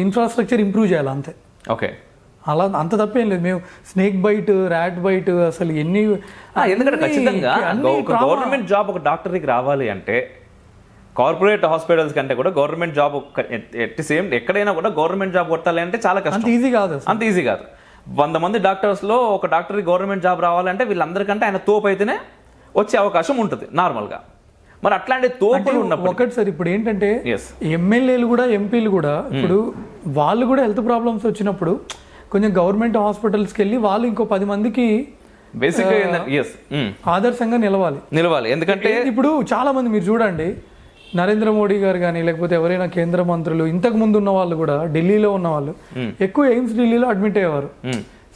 ఇన్ఫ్రాస్ట్రక్చర్ ఇంప్రూవ్ చేయాలి అంతే. ఓకే, అలా అంత తప్పేం లేదు. మేము స్నేక్ బైట్, ర్యాట్ బైట్, అసలు ఎన్ని. ఎందుకంటే ఖచ్చితంగా గవర్నమెంట్ జాబ్ ఒక డాక్టర్కి రావాలి అంటే కార్పొరేట్ హాస్పిటల్స్ కంటే కూడా గవర్నమెంట్ జాబ్ సేమ్ ఎక్కడైనా కూడా గవర్నమెంట్ జాబ్ కొట్టాలి అంటే చాలా కష్టం. అంత ఈజీ కాదు. 100 మంది డాక్టర్స్లో ఒక డాక్టర్కి గవర్నమెంట్ జాబ్ రావాలంటే వీళ్ళందరికంటే ఆయన తోపు అయితేనే వచ్చే అవకాశం ఉంటుంది నార్మల్గా. మరి అట్లాంటి తోపులు ఉన్నప్పుడు ఒకటి సార్, ఇప్పుడు ఏంటంటే ఎమ్మెల్యేలు కూడా ఎంపీలు కూడా ఇప్పుడు వాళ్ళు కూడా హెల్త్ ప్రాబ్లమ్స్ వచ్చినప్పుడు కొంచెం గవర్నమెంట్ హాస్పిటల్స్కి వెళ్ళి వాళ్ళు ఇంకో 10 మందికి బేసిక్గా ఆదర్శంగా నిలవాలి. ఎందుకంటే ఇప్పుడు చాలా మంది మీరు చూడండి, నరేంద్ర మోడీ గారు కానీ లేకపోతే ఎవరైనా కేంద్ర మంత్రులు ఇంతకు ముందు ఉన్న వాళ్ళు కూడా ఢిల్లీలో ఉన్న వాళ్ళు ఎక్కువ ఎయిమ్స్ ఢిల్లీలో అడ్మిట్ అయ్యేవారు.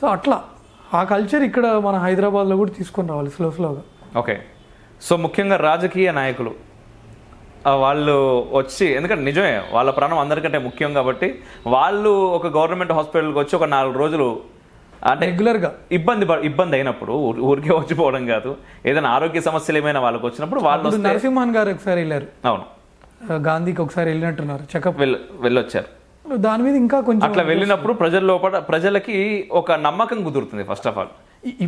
సో అట్లా ఆ కల్చర్ ఇక్కడ మన హైదరాబాద్లో కూడా తీసుకొని రావాలి స్లోగా. ఓకే, సో ముఖ్యంగా రాజకీయ నాయకులు వాళ్ళు వచ్చి, ఎందుకంటే నిజమే వాళ్ళ ప్రాణం అందరికంటే ముఖ్యం కాబట్టి వాళ్ళు ఒక గవర్నమెంట్ హాస్పిటల్కి వచ్చి ఒక 4 రోజులు అంటే రెగ్యులర్గా ఇబ్బంది అయినప్పుడు ఊరికే వచ్చిపోవడం కాదు, ఏదైనా ఆరోగ్య సమస్యలు ఏమైనా వాళ్ళకి వచ్చినప్పుడు వాళ్ళు నరసింహన్ గారు ఒకసారి వెళ్ళారు. అవును, గాంధీకి ఒకసారి వెళ్ళినట్టున్నారు, చెకప్ వెళ్ళొచ్చారు. దాని మీద ఇంకా కొంచెం అట్లా వెళ్ళినప్పుడు ప్రజలకి ఒక నమ్మకం కుదురుతుంది. ఫస్ట్ ఆఫ్ ఆల్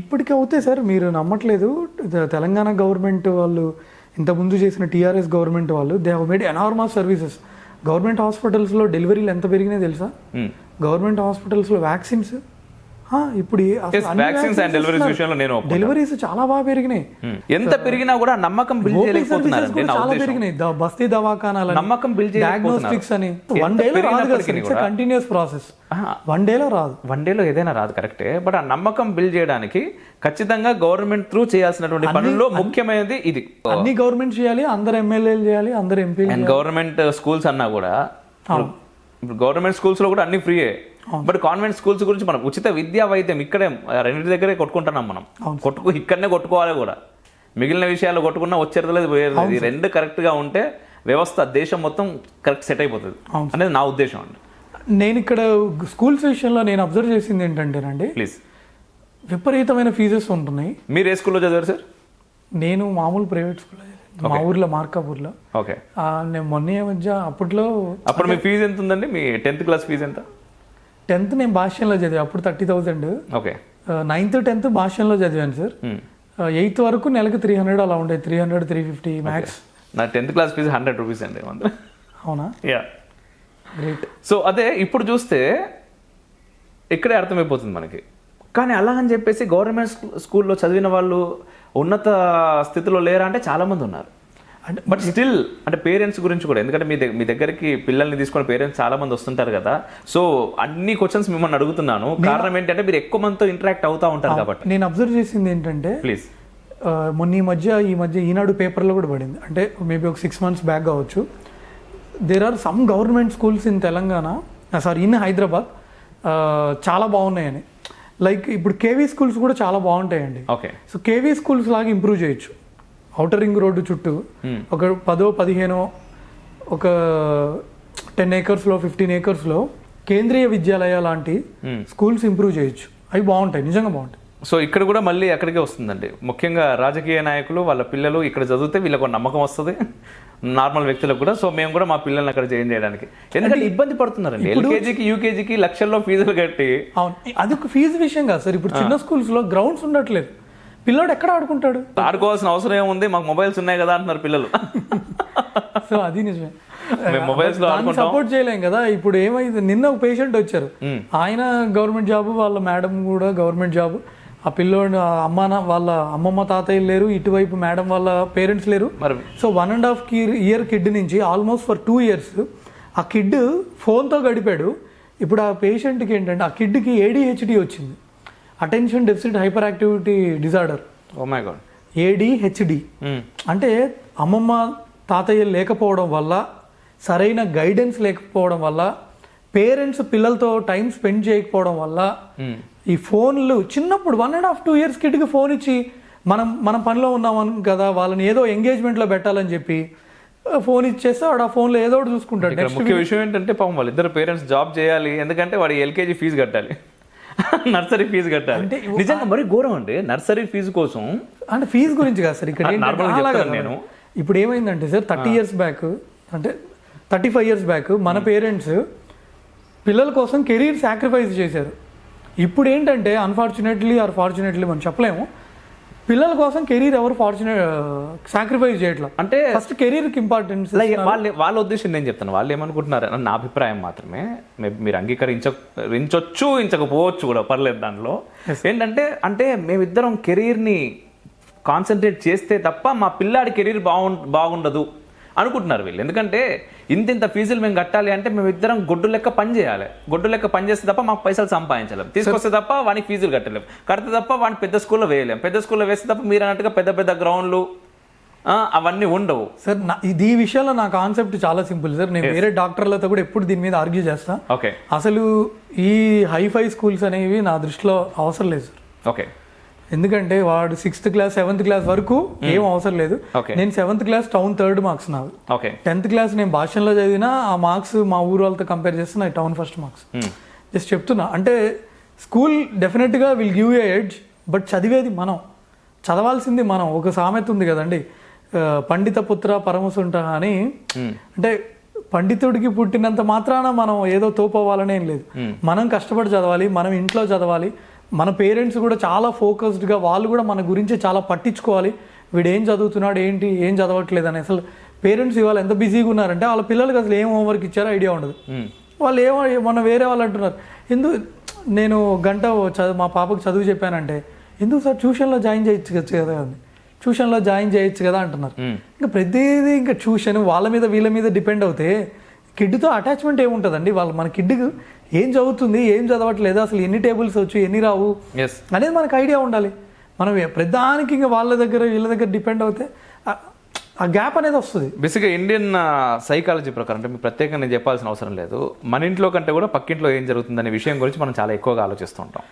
ఇప్పటికే అవుతాయి సార్, మీరు నమ్మట్లేదు. తెలంగాణ గవర్నమెంట్ వాళ్ళు ఇంతకుముందు చేసిన టీఆర్ఎస్ గవర్నమెంట్ వాళ్ళు they have made enormous services. Government హాస్పిటల్స్లో డెలివరీలు ఎంత పెరిగినాయి తెలుసా? గవర్నమెంట్ హాస్పిటల్స్లో వ్యాక్సిన్స్ ఇప్పుడు డెలివరీస్ చాలా బాగా పెరిగినాయి. ఎంత పెరిగినా కూడా నమ్మకం బిల్డ్ చేయలేకపోతున్నారు. చాలా పెరిగినాయి. బస్తీ దవాఖానాలు, నమ్మకం బిల్డ్ డయాగ్నోస్టిక్స్ అని వన్ డేలో రాదు, కంటిన్యూస్ ప్రాసెస్. వన్ డేలో ఏదైనా రాదు, కరెక్టే. బట్ ఆ నమ్మకం బిల్డ్ చేయడానికి ఖచ్చితంగా గవర్నమెంట్ త్రూ చేయాల్సినటువంటి పనుల్లో ముఖ్యమైనది ఇది. అన్ని గవర్నమెంట్ చేయాలి, అందరు ఎమ్మెల్యేలు చేయాలి, అందరు ఎంపీలు. గవర్నమెంట్ స్కూల్స్ అన్నా కూడా గవర్నమెంట్ స్కూల్స్ లో కూడా అన్ని ఫ్రీయే. బట్ కాన్వెంట్ స్కూల్స్ గురించి మనం ఉచిత విద్యా వైద్యం ఇక్కడే రెండింటి దగ్గరే కొట్టుకుంటున్నాం మనం. ఇక్కడనే కొట్టుకోవాలి కూడా. మిగిలిన విషయాలు కొట్టుకున్నా వచ్చేది లేదు, పోయేది. ఈ రెండు కరెక్ట్ గా ఉంటే వ్యవస్థ దేశం మొత్తం కరెక్ట్ సెట్ అయిపోతుంది అనేది నా ఉద్దేశం అండి. నేను ఇక్కడ స్కూల్స్ విషయంలో నేను అబ్జర్వ్ చేసింది ఏంటంటేనండి, ప్లీజ్, విపరీతమైన ఫీజెస్ ఉంటున్నాయి. మీరు ఏ స్కూల్లో చదివారు సార్? నేను మామూలు ప్రైవేట్ స్కూల్లో, మా ఊర్లో మార్కాపూర్లో. ఓకే, నేను మొన్న మధ్య అప్పుడు మీ ఫీజు ఎంత ఉందండి? మీ 10th క్లాస్ ఫీజు ఎంత? 10th నేను భాష్యంలో చదివా, అప్పుడు 30,000. ఓకే, 9th 10th భాష్యంలో చదివాను సార్. ఎయిత్ వరకు నెలకు 300 అలా ఉండేది, 300 350 మ్యాక్స్. నా 10th క్లాస్ ఫీజు 100 రూపీస్ అండి. అవునా? Yeah, great. సో అదే ఇప్పుడు చూస్తే ఇక్కడే అర్థమైపోతుంది మనకి. కానీ అలాగని చెప్పేసి గవర్నమెంట్ స్కూల్లో చదివిన వాళ్ళు ఉన్నత స్థితిలో లేరా అంటే చాలామంది ఉన్నారు. అంటే బట్ స్టిల్ అంటే పేరెంట్స్ గురించి కూడా, ఎందుకంటే మీ దగ్గరికి పిల్లల్ని తీసుకుని పేరెంట్స్ చాలా మంది వస్తుంటారు కదా. సో అన్ని క్వశ్చన్స్ మిమ్మల్ని అడుగుతున్నాను. కారణం ఏంటంటే మీరు ఎక్కువ మందితో ఇంటరాక్ట్ అవుతూ ఉంటారు కాబట్టి. నేను అబ్జర్వ్ చేసింది ఏంటంటే, ప్లీజ్, మొన్న ఈ మధ్య ఈనాడు పేపర్లో కూడా పడింది, అంటే మేబీ ఒక 6 months బ్యాక్ కావచ్చు. There are some government schools in Telangana, in Hyderabad చాలా బాగున్నాయని. లైక్ ఇప్పుడు కేవీ స్కూల్స్ కూడా చాలా బాగుంటాయండి. ఓకే. సో కేవీ స్కూల్స్ లాగా ఇంప్రూవ్ చేయొచ్చు. ఔటర్ రింగ్ రోడ్డు చుట్టూ ఒక 10-15 ఒక 10 acresలో 15 acresలో కేంద్రీయ విద్యాలయ లాంటి స్కూల్స్ ఇంప్రూవ్ చేయొచ్చు. అవి బాగుంటాయి, నిజంగా బాగుంటాయి. సో ఇక్కడ కూడా మళ్ళీ అక్కడికే వస్తుందండి. ముఖ్యంగా రాజకీయ నాయకులు వాళ్ళ పిల్లలు ఇక్కడ చదివితే వీళ్ళకు నమ్మకం వస్తుంది, నార్మల్ వ్యక్తులకు కూడా. సో మేము కూడా మా పిల్లల్ని అక్కడ జాయిన్ చేయడానికి, ఎందుకంటే ఇబ్బంది పడుతున్నారండి. ఎల్కేజీకి యూకేజీకి లక్షల్లో ఫీజులు కట్టి. అవును, అది ఒక ఫీజు విషయం కాదు సార్. ఇప్పుడు చిన్న స్కూల్స్ లో గ్రౌండ్స్ ఉండట్లేదు, పిల్లోడు ఎక్కడ ఆడుకుంటాడు? ఆడుకోవాల్సిన అవసరం ఏముంది, మాకు మొబైల్స్ ఉన్నాయి కదా అంటున్నారు పిల్లలు. సో అది నిజమే, మొబైల్స్ లో సపోర్ట్ చేయలేం కదా. ఇప్పుడు ఏమైంది, నిన్న ఒక పేషెంట్ వచ్చారు, ఆయన గవర్నమెంట్ జాబ్, వాళ్ళ మేడం కూడా గవర్నమెంట్ జాబ్. ఆ పిల్లోడు వాళ్ళ అమ్మమ్మ తాతయ్య లేరు, ఇటువైపు మేడం వాళ్ళ పేరెంట్స్ లేరు. సో 1.5 year కిడ్ నుంచి ఆల్మోస్ట్ ఫర్ 2 years ఆ కిడ్ ఫోన్తో గడిపాడు. ఇప్పుడు ఆ పేషెంట్కి ఏంటంటే, ఆ కిడ్కి ADHD వచ్చింది, attention deficit hyper activity disorder. Oh my god. ADHD అంటే అమ్మమ్మ తాతయ్య లేకపోవడం వల్ల, సరైన గైడెన్స్ లేకపోవడం వల్ల, పేరెంట్స్ పిల్లలతో టైం స్పెండ్ చేయకపోవడం వల్ల, ఈ ఫోన్లు చిన్నప్పుడు 1.5-2 years కిడ్కి ఫోన్ ఇచ్చి మనం పనిలో ఉన్నామని కదా, వాళ్ళని ఏదో ఎంగేజ్మెంట్లో పెట్టాలని చెప్పి ఫోన్ ఇచ్చేస్తే వాడు ఆ ఫోన్లో ఏదో ఒకటి చూసుకుంటాడు. ముఖ్య విషయం ఏంటంటే పాపం వాళ్ళిద్దరు పేరెంట్స్ జాబ్ చేయాలి, ఎందుకంటే వాడి LKG ఫీజు కట్టాలి, నర్సరీ ఫీజు కట్టాలి. నిజంగా మరి ఘోరం అండి నర్సరీ ఫీజు కోసం. అంటే ఫీజు గురించి కాదు సార్, ఇక్కడ నేను ఇప్పుడు ఏమైందంటే సార్, 30 years బ్యాక్ అంటే 35 years బ్యాక్ మన పేరెంట్స్ పిల్లల కోసం కెరీర్ సాక్రిఫైస్ చేశారు. ఇప్పుడు ఏంటంటే అన్ఫార్చునేట్లీ ఆర్ ఫార్చునేట్లీ మనం చెప్పలేము, పిల్లల కోసం కెరీర్ ఎవరు సాక్రిఫైస్ చేయట్లేదు. అంటే ఫస్ట్ కెరీర్కి ఇంపార్టెన్స్. వాళ్ళ ఉద్దేశం నేను చెప్తాను, వాళ్ళు ఏమనుకుంటున్నారు నా అభిప్రాయం మాత్రమే, మీరు అంగీకరించకపోవచ్చు కూడా పర్లేదు. దాంట్లో ఏంటంటే, అంటే మేమిద్దరం కెరీర్ని కాన్సన్ట్రేట్ చేస్తే తప్ప మా పిల్లాడి కెరీర్ బాగుండదు అనుకుంటున్నారు వీళ్ళు. ఎందుకంటే ఇంత ఫీజులు మేము కట్టాలి అంటే మేమిద్దరం గొడ్డు లెక్క పని చేయాలి, గొడ్డు లెక్క పని చేస్తే తప్ప మాకు పైసలు సంపాదించలేం, తీసుకొస్తే తప్ప వానికి ఫీజులు కట్టలేం, కడితే తప్ప వాడిని పెద్ద స్కూల్లో వేయలేం, పెద్ద స్కూల్లో వేస్తే తప్ప మీరు అన్నట్టుగా పెద్ద గ్రౌండ్లు అవన్నీ ఉండవు. సార్ ఈ విషయంలో నా కాన్సెప్ట్ చాలా సింపుల్ సార్. నేను వేరే డాక్టర్లతో కూడా ఎప్పుడు దీని మీద ఆర్గ్యూ చేస్తా. ఓకే. అసలు ఈ హైఫై స్కూల్స్ అనేవి నా దృష్టిలో అవసరం లేదు సార్. ఓకే. ఎందుకంటే వాడు 6th class 7th class వరకు ఏం అవసరం లేదు. నేను 7th class town 3rd marks నావి. 10th class నేను భాషలో చదివినా ఆ మార్క్స్ మా ఊరు వాళ్ళతో కంపేర్ చేస్తే నాకు టౌన్ ఫస్ట్ మార్క్స్. జస్ట్ చెప్తున్నా, అంటే స్కూల్ డెఫినెట్గా will give you edge, but చదివేది మనం, చదవాల్సింది మనం. ఒక సామెత ఉంది కదండి, పండిత పుత్ర పరమసుంట అని. అంటే పండితుడికి పుట్టినంత మాత్రాన మనం ఏదో తోపవ్వాలనే ఏం లేదు, మనం కష్టపడి చదవాలి, మనం ఇంట్లో చదవాలి. మన పేరెంట్స్ కూడా చాలా ఫోకస్డ్గా, వాళ్ళు కూడా మన గురించి చాలా పట్టించుకోవాలి. వీడు ఏం చదువుతున్నాడు, ఏం చదవట్లేదు అని. అసలు పేరెంట్స్ ఇవాళ ఎంత బిజీగా ఉన్నారంటే వాళ్ళ పిల్లలకి అసలు ఏం హోంవర్క్ ఇచ్చారో ఐడియా ఉండదు. వాళ్ళు మొన్న వేరే వాళ్ళు అంటున్నారు, నేను గంట మా పాపకు చదువు చెప్పానంటే, ఎందుకు సార్ ట్యూషన్లో జాయిన్ చేయొచ్చు కదా అని, ట్యూషన్లో జాయిన్ చేయొచ్చు కదా అంటున్నారు. ఇంకా ప్రతిదీ ఇంకా ట్యూషన్ వాళ్ళ మీద వీళ్ళ మీద డిపెండ్ అవుతే కిడ్తో అటాచ్మెంట్ ఏముంటుందండి? మన కిడ్కి ఏం చదువుతుంది, ఏం చదవట్లేదు, అసలు ఎన్ని టేబుల్స్ వచ్చు, ఎన్ని రావు అనేది మనకు ఐడియా ఉండాలి. మనం ప్రధానికి ఇంకా వాళ్ళ దగ్గర వీళ్ళ దగ్గర డిపెండ్ అవుతే ఆ గ్యాప్ అనేది వస్తుంది. బేసిక్గా ఇండియన్ సైకాలజీ ప్రకారం, అంటే మీకు ప్రత్యేకంగా నేను చెప్పాల్సిన అవసరం లేదు, మన ఇంట్లో కంటే కూడా పక్కింట్లో ఏం జరుగుతుందనే విషయం గురించి మనం చాలా ఎక్కువగా ఆలోచిస్తూ ఉంటాం.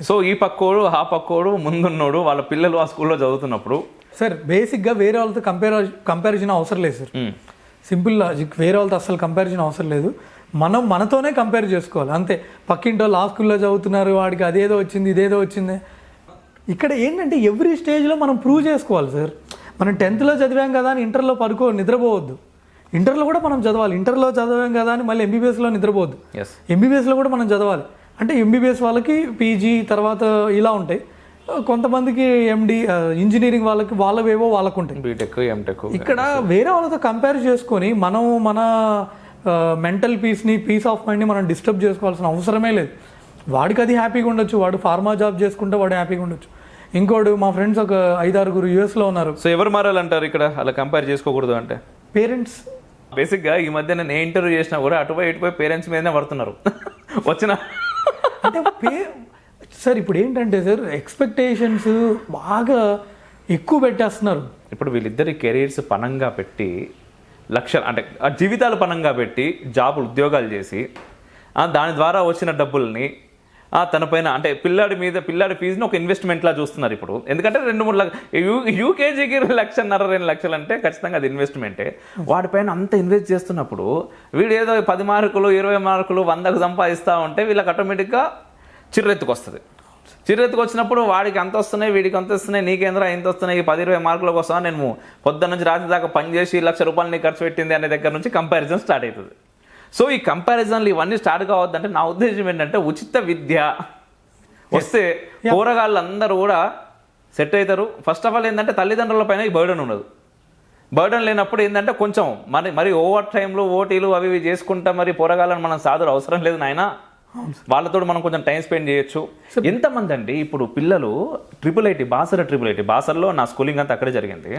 సో ఈ పక్కోడు ఆ పక్కోడు ముందున్నోడు వాళ్ళ పిల్లలు ఆ స్కూల్లో చదువుతున్నప్పుడు సార్ బేసిక్గా వేరే వాళ్ళతో కంపారిజన్ అవసరం లేదు సార్. సింపుల్ లాజిక్, వేరే వాళ్ళతో అసలు కంపారిజన్ అవసరం లేదు. మనం మనతోనే కంపేర్ చేసుకోవాలి అంతే. పక్కింటో లా స్కూల్లో చదువుతున్నారు, వాడికి అదేదో వచ్చింది ఇదేదో వచ్చింది. ఇక్కడ ఏంటంటే ఎవ్రీ స్టేజ్లో మనం ప్రూవ్ చేసుకోవాలి సార్. మనం 10th చదివాం కదా అని ఇంటర్లో నిద్రపోవద్దు. ఇంటర్లో కూడా మనం చదవాలి. ఇంటర్లో చదివాం కదా అని మళ్ళీ MBBSలో నిద్రపోవద్దు. MBBSలో కూడా మనం చదవాలి. అంటే MBBS వాళ్ళకి PG తర్వాత ఇలా ఉంటాయి, కొంతమందికి ఎండి ఇంజనీరింగ్ వాళ్ళవేవో వాళ్ళకు ఉంటాయి. BTech MTech. ఇక్కడ వేరే వాళ్ళతో కంపేర్ చేసుకొని మనం మన మెంటల్ పీస్ ఆఫ్ మైండ్ని మనం డిస్టర్బ్ చేసుకోవాల్సిన అవసరమే లేదు. వాడికి అది హ్యాపీగా ఉండొచ్చు, వాడు ఫార్మా జాబ్ చేసుకుంటే వాడు హ్యాపీగా ఉండొచ్చు. ఇంకోటి మా ఫ్రెండ్స్ ఒక 5-6 యూఎస్లో ఉన్నారు. సో ఎవరు మారాలంటారు ఇక్కడ అలా కంపేర్ చేసుకోకూడదు అంటే? పేరెంట్స్. బేసిక్గా ఈ మధ్య నేను ఇంటర్వ్యూ చేసినా కూడా అటుపోయి పేరెంట్స్ మీదనే పడుతున్నారు వచ్చిన అంటే సార్ ఇప్పుడు ఏంటంటే సార్ ఎక్స్పెక్టేషన్స్ బాగా ఎక్కువ పెట్టేస్తున్నారు. ఇప్పుడు వీళ్ళిద్దరి కెరీర్స్ పనంగా పెట్టి లక్షలు అంటే ఆ జీవితాలు పనంగా పెట్టి ఉద్యోగాలు చేసి దాని ద్వారా వచ్చిన డబ్బుల్ని తన పైన అంటే పిల్లాడి ఫీజుని ఒక ఇన్వెస్ట్మెంట్లా చూస్తున్నారు ఇప్పుడు. ఎందుకంటే 2-3 యూకేజీకి 1.5-2 లక్షలు అంటే ఖచ్చితంగా అది ఇన్వెస్ట్మెంటే. వాడిపైన అంత ఇన్వెస్ట్ చేస్తున్నప్పుడు వీడు ఏదో 10 మార్కులు 20 మార్కులు 100కు సంపాదిస్తూ ఉంటే వీళ్ళకి ఆటోమేటిక్గా చిర్రెత్తుకు వస్తుంది. చిర్రెత్తుకు వచ్చినప్పుడు వాడికి అంత వస్తున్నాయి, వీడికి అంత వస్తున్నాయి, నీకేంద్రా ఎంత వస్తున్నాయి, 10-20 మార్కుల కోసం నేను పొద్దున్న నుంచి రాత్రి దాకా పనిచేసి 1 లక్ష రూపాయలు నీకు ఖర్చు పెట్టింది అనే దగ్గర నుంచి కంపారిజన్ స్టార్ట్ అవుతుంది. సో ఈ కంపారిజన్లు ఇవన్నీ స్టార్ట్ కావద్దంటే నా ఉద్దేశం ఏంటంటే ఉచిత విద్య వస్తే పోరగాళ్ళు అందరూ కూడా సెట్ అవుతారు. ఫస్ట్ ఆఫ్ ఆల్ ఏంటంటే తల్లిదండ్రుల పైన ఈ బర్డన్ ఉండదు. బర్డన్ లేనప్పుడు ఏంటంటే కొంచెం మరి ఓవర్ టైంలు ఓటీలు అవి ఇవి చేసుకుంటా మరి పోరగాళ్ళని మనం సాధులు అవసరం లేదు నాయన, వాళ్ళతో మనం కొంచెం టైం స్పెండ్ చేయొచ్చు. ఎంతమంది అండి ఇప్పుడు పిల్లలు బాసరలో నా స్కూలింగ్ అంతా అక్కడే జరిగింది.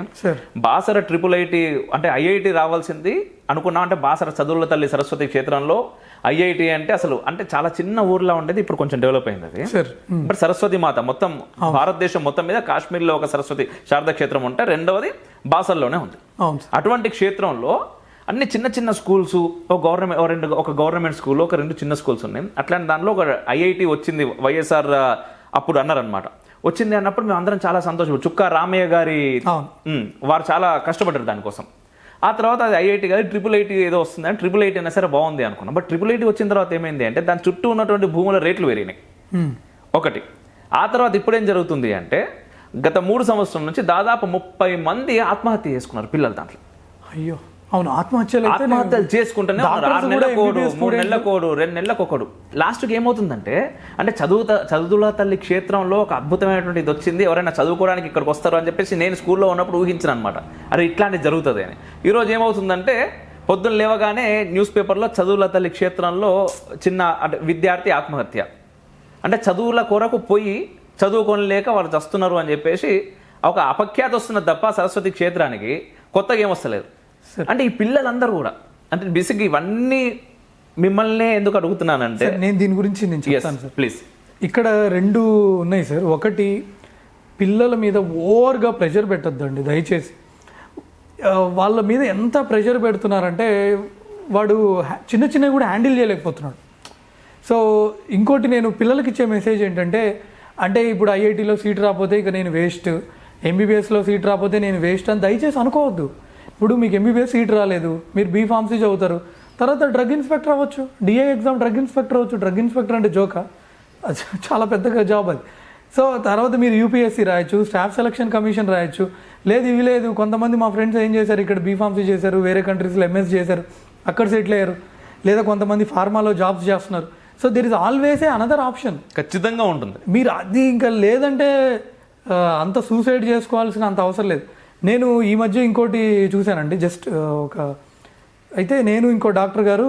బాసర ట్రిపుల్ ఐటీ అంటే ఐఐటి రావాల్సింది అనుకున్నాం అంటే బాసర చదువుల తల్లి సరస్వతి క్షేత్రంలో ఐఐటి అంటే అసలు అంటే చాలా చిన్న ఊర్లో ఉండేది, ఇప్పుడు కొంచెం డెవలప్ అయింది అది. బట్ సరస్వతి మాత మొత్తం భారతదేశం మొత్తం మీద కాశ్మీర్లో ఒక సరస్వతి శారదా క్షేత్రం ఉంటే రెండవది బాసర్లోనే ఉంది. అటువంటి క్షేత్రంలో అన్ని చిన్న చిన్న స్కూల్స్ ఒక గవర్నమెంట్ స్కూల్ ఒక 2 చిన్న స్కూల్స్ ఉన్నాయి. అట్లాంటి దానిలో ఒక ఐఐటి వచ్చింది వైఎస్ఆర్ అప్పుడు అన్నారనమాట. వచ్చింది అన్నప్పుడు మేము అందరం చాలా సంతోషం. చుక్కా రామయ్య గారి వారు చాలా కష్టపడ్డారు దానికోసం. ఆ తర్వాత అది ఐఐటి గారి ట్రిపుల్ ఐటీ ఏదో వస్తుంది అని ట్రిపుల్ ఐటీ అయినా సరే బాగుంది అనుకున్నాం. బట్ ట్రిపుల్ ఐటీ వచ్చిన తర్వాత ఏమైంది అంటే దాని చుట్టూ ఉన్నటువంటి భూముల రేట్లు పెరిగినాయి ఒకటి. ఆ తర్వాత ఇప్పుడేం జరుగుతుంది అంటే గత 3 సంవత్సరం నుంచి దాదాపు 30 మంది ఆత్మహత్య చేసుకున్నారు పిల్లలు దాంట్లో. అయ్యో అవును, ఆత్మహత్యలు చేసుకుంటూనే 6 నెలల కోడు 3 నెలల కోడు 2 నెలలకు ఒకడు. లాస్ట్కి ఏమవుతుందంటే అంటే చదువుల తల్లి క్షేత్రంలో ఒక అద్భుతమైనటువంటి ఇది వచ్చింది, ఎవరైనా చదువుకోవడానికి ఇక్కడికి వస్తారు అని చెప్పేసి నేను స్కూల్లో ఉన్నప్పుడు ఊహించాను అనమాట. అరే ఇట్లాంటిది జరుగుతుంది అని. ఈరోజు ఏమవుతుందంటే పొద్దున్న లేవగానే న్యూస్ పేపర్లో చదువుల తల్లి క్షేత్రంలో చిన్న అంటే విద్యార్థి ఆత్మహత్య, అంటే చదువుల కొరకు పోయి చదువుకోలేక వాళ్ళు చస్తున్నారు అని చెప్పేసి ఒక అపఖ్యాతి వస్తున్నది తప్ప సరస్వతి క్షేత్రానికి కొత్తగా ఏమొస్తలేదు. అంటే ఈ పిల్లలందరూ కూడా అంటే బేసిక్గా ఇవన్నీ మిమ్మల్ని ఎందుకు అడుగుతున్నానంటే నేను దీని గురించి నేను చెప్తాను సార్ ప్లీజ్. ఇక్కడ 2 ఉన్నాయి సార్. ఒకటి, పిల్లల మీద ఓవర్గా ప్రెషర్ పెట్టొద్దండి దయచేసి. వాళ్ళ మీద ఎంత ప్రెషర్ పెడుతున్నారంటే వాడు చిన్నవి కూడా హ్యాండిల్ చేయలేకపోతున్నాడు. సో ఇంకోటి నేను పిల్లలకి ఇచ్చే మెసేజ్ ఏంటంటే అంటే ఇప్పుడు ఐఐటీలో సీట్ రాకపోతే ఇక నేను వేస్ట్, ఎంబీబీఎస్లో సీట్ రాకపోతే నేను వేస్ట్ అని దయచేసి అనుకోవద్దు. ఇప్పుడు మీకు ఎంబీబీఎస్ సీట్ రాలేదు, మీరు బీఫార్మసీ చదువుతారు, తర్వాత డ్రగ్ ఇన్స్పెక్టర్ అవ్వచ్చు, డిఏ ఎగ్జామ్ డ్రగ్ ఇన్స్పెక్టర్ అవ్వచ్చు. డ్రగ్ ఇన్స్పెక్టర్ అంటే జోకా, చాలా పెద్దగా జాబ్ అది. సో తర్వాత మీరు యూపీఎస్సీ రాయొచ్చు, స్టాఫ్ సెలక్షన్ కమిషన్ రాయొచ్చు. లేదు కొంతమంది మా ఫ్రెండ్స్ ఏం చేశారు, ఇక్కడ బీఫార్మసీ చేశారు, వేరే కంట్రీస్లో ఎంఎస్ చేశారు, అక్కడ సెటిల్ అయ్యారు. లేదా కొంతమంది ఫార్మాలో జాబ్స్ చేస్తున్నారు. So there is always a another option. ఖచ్చితంగా ఉంటుంది. మీరు అది ఇంకా లేదంటే అంత సూసైడ్ చేసుకోవాల్సిన అంత అవసరం లేదు. నేను ఈ మధ్య ఇంకోటి చూశానండి, జస్ట్ అయితే నేను ఇంకో డాక్టర్ గారు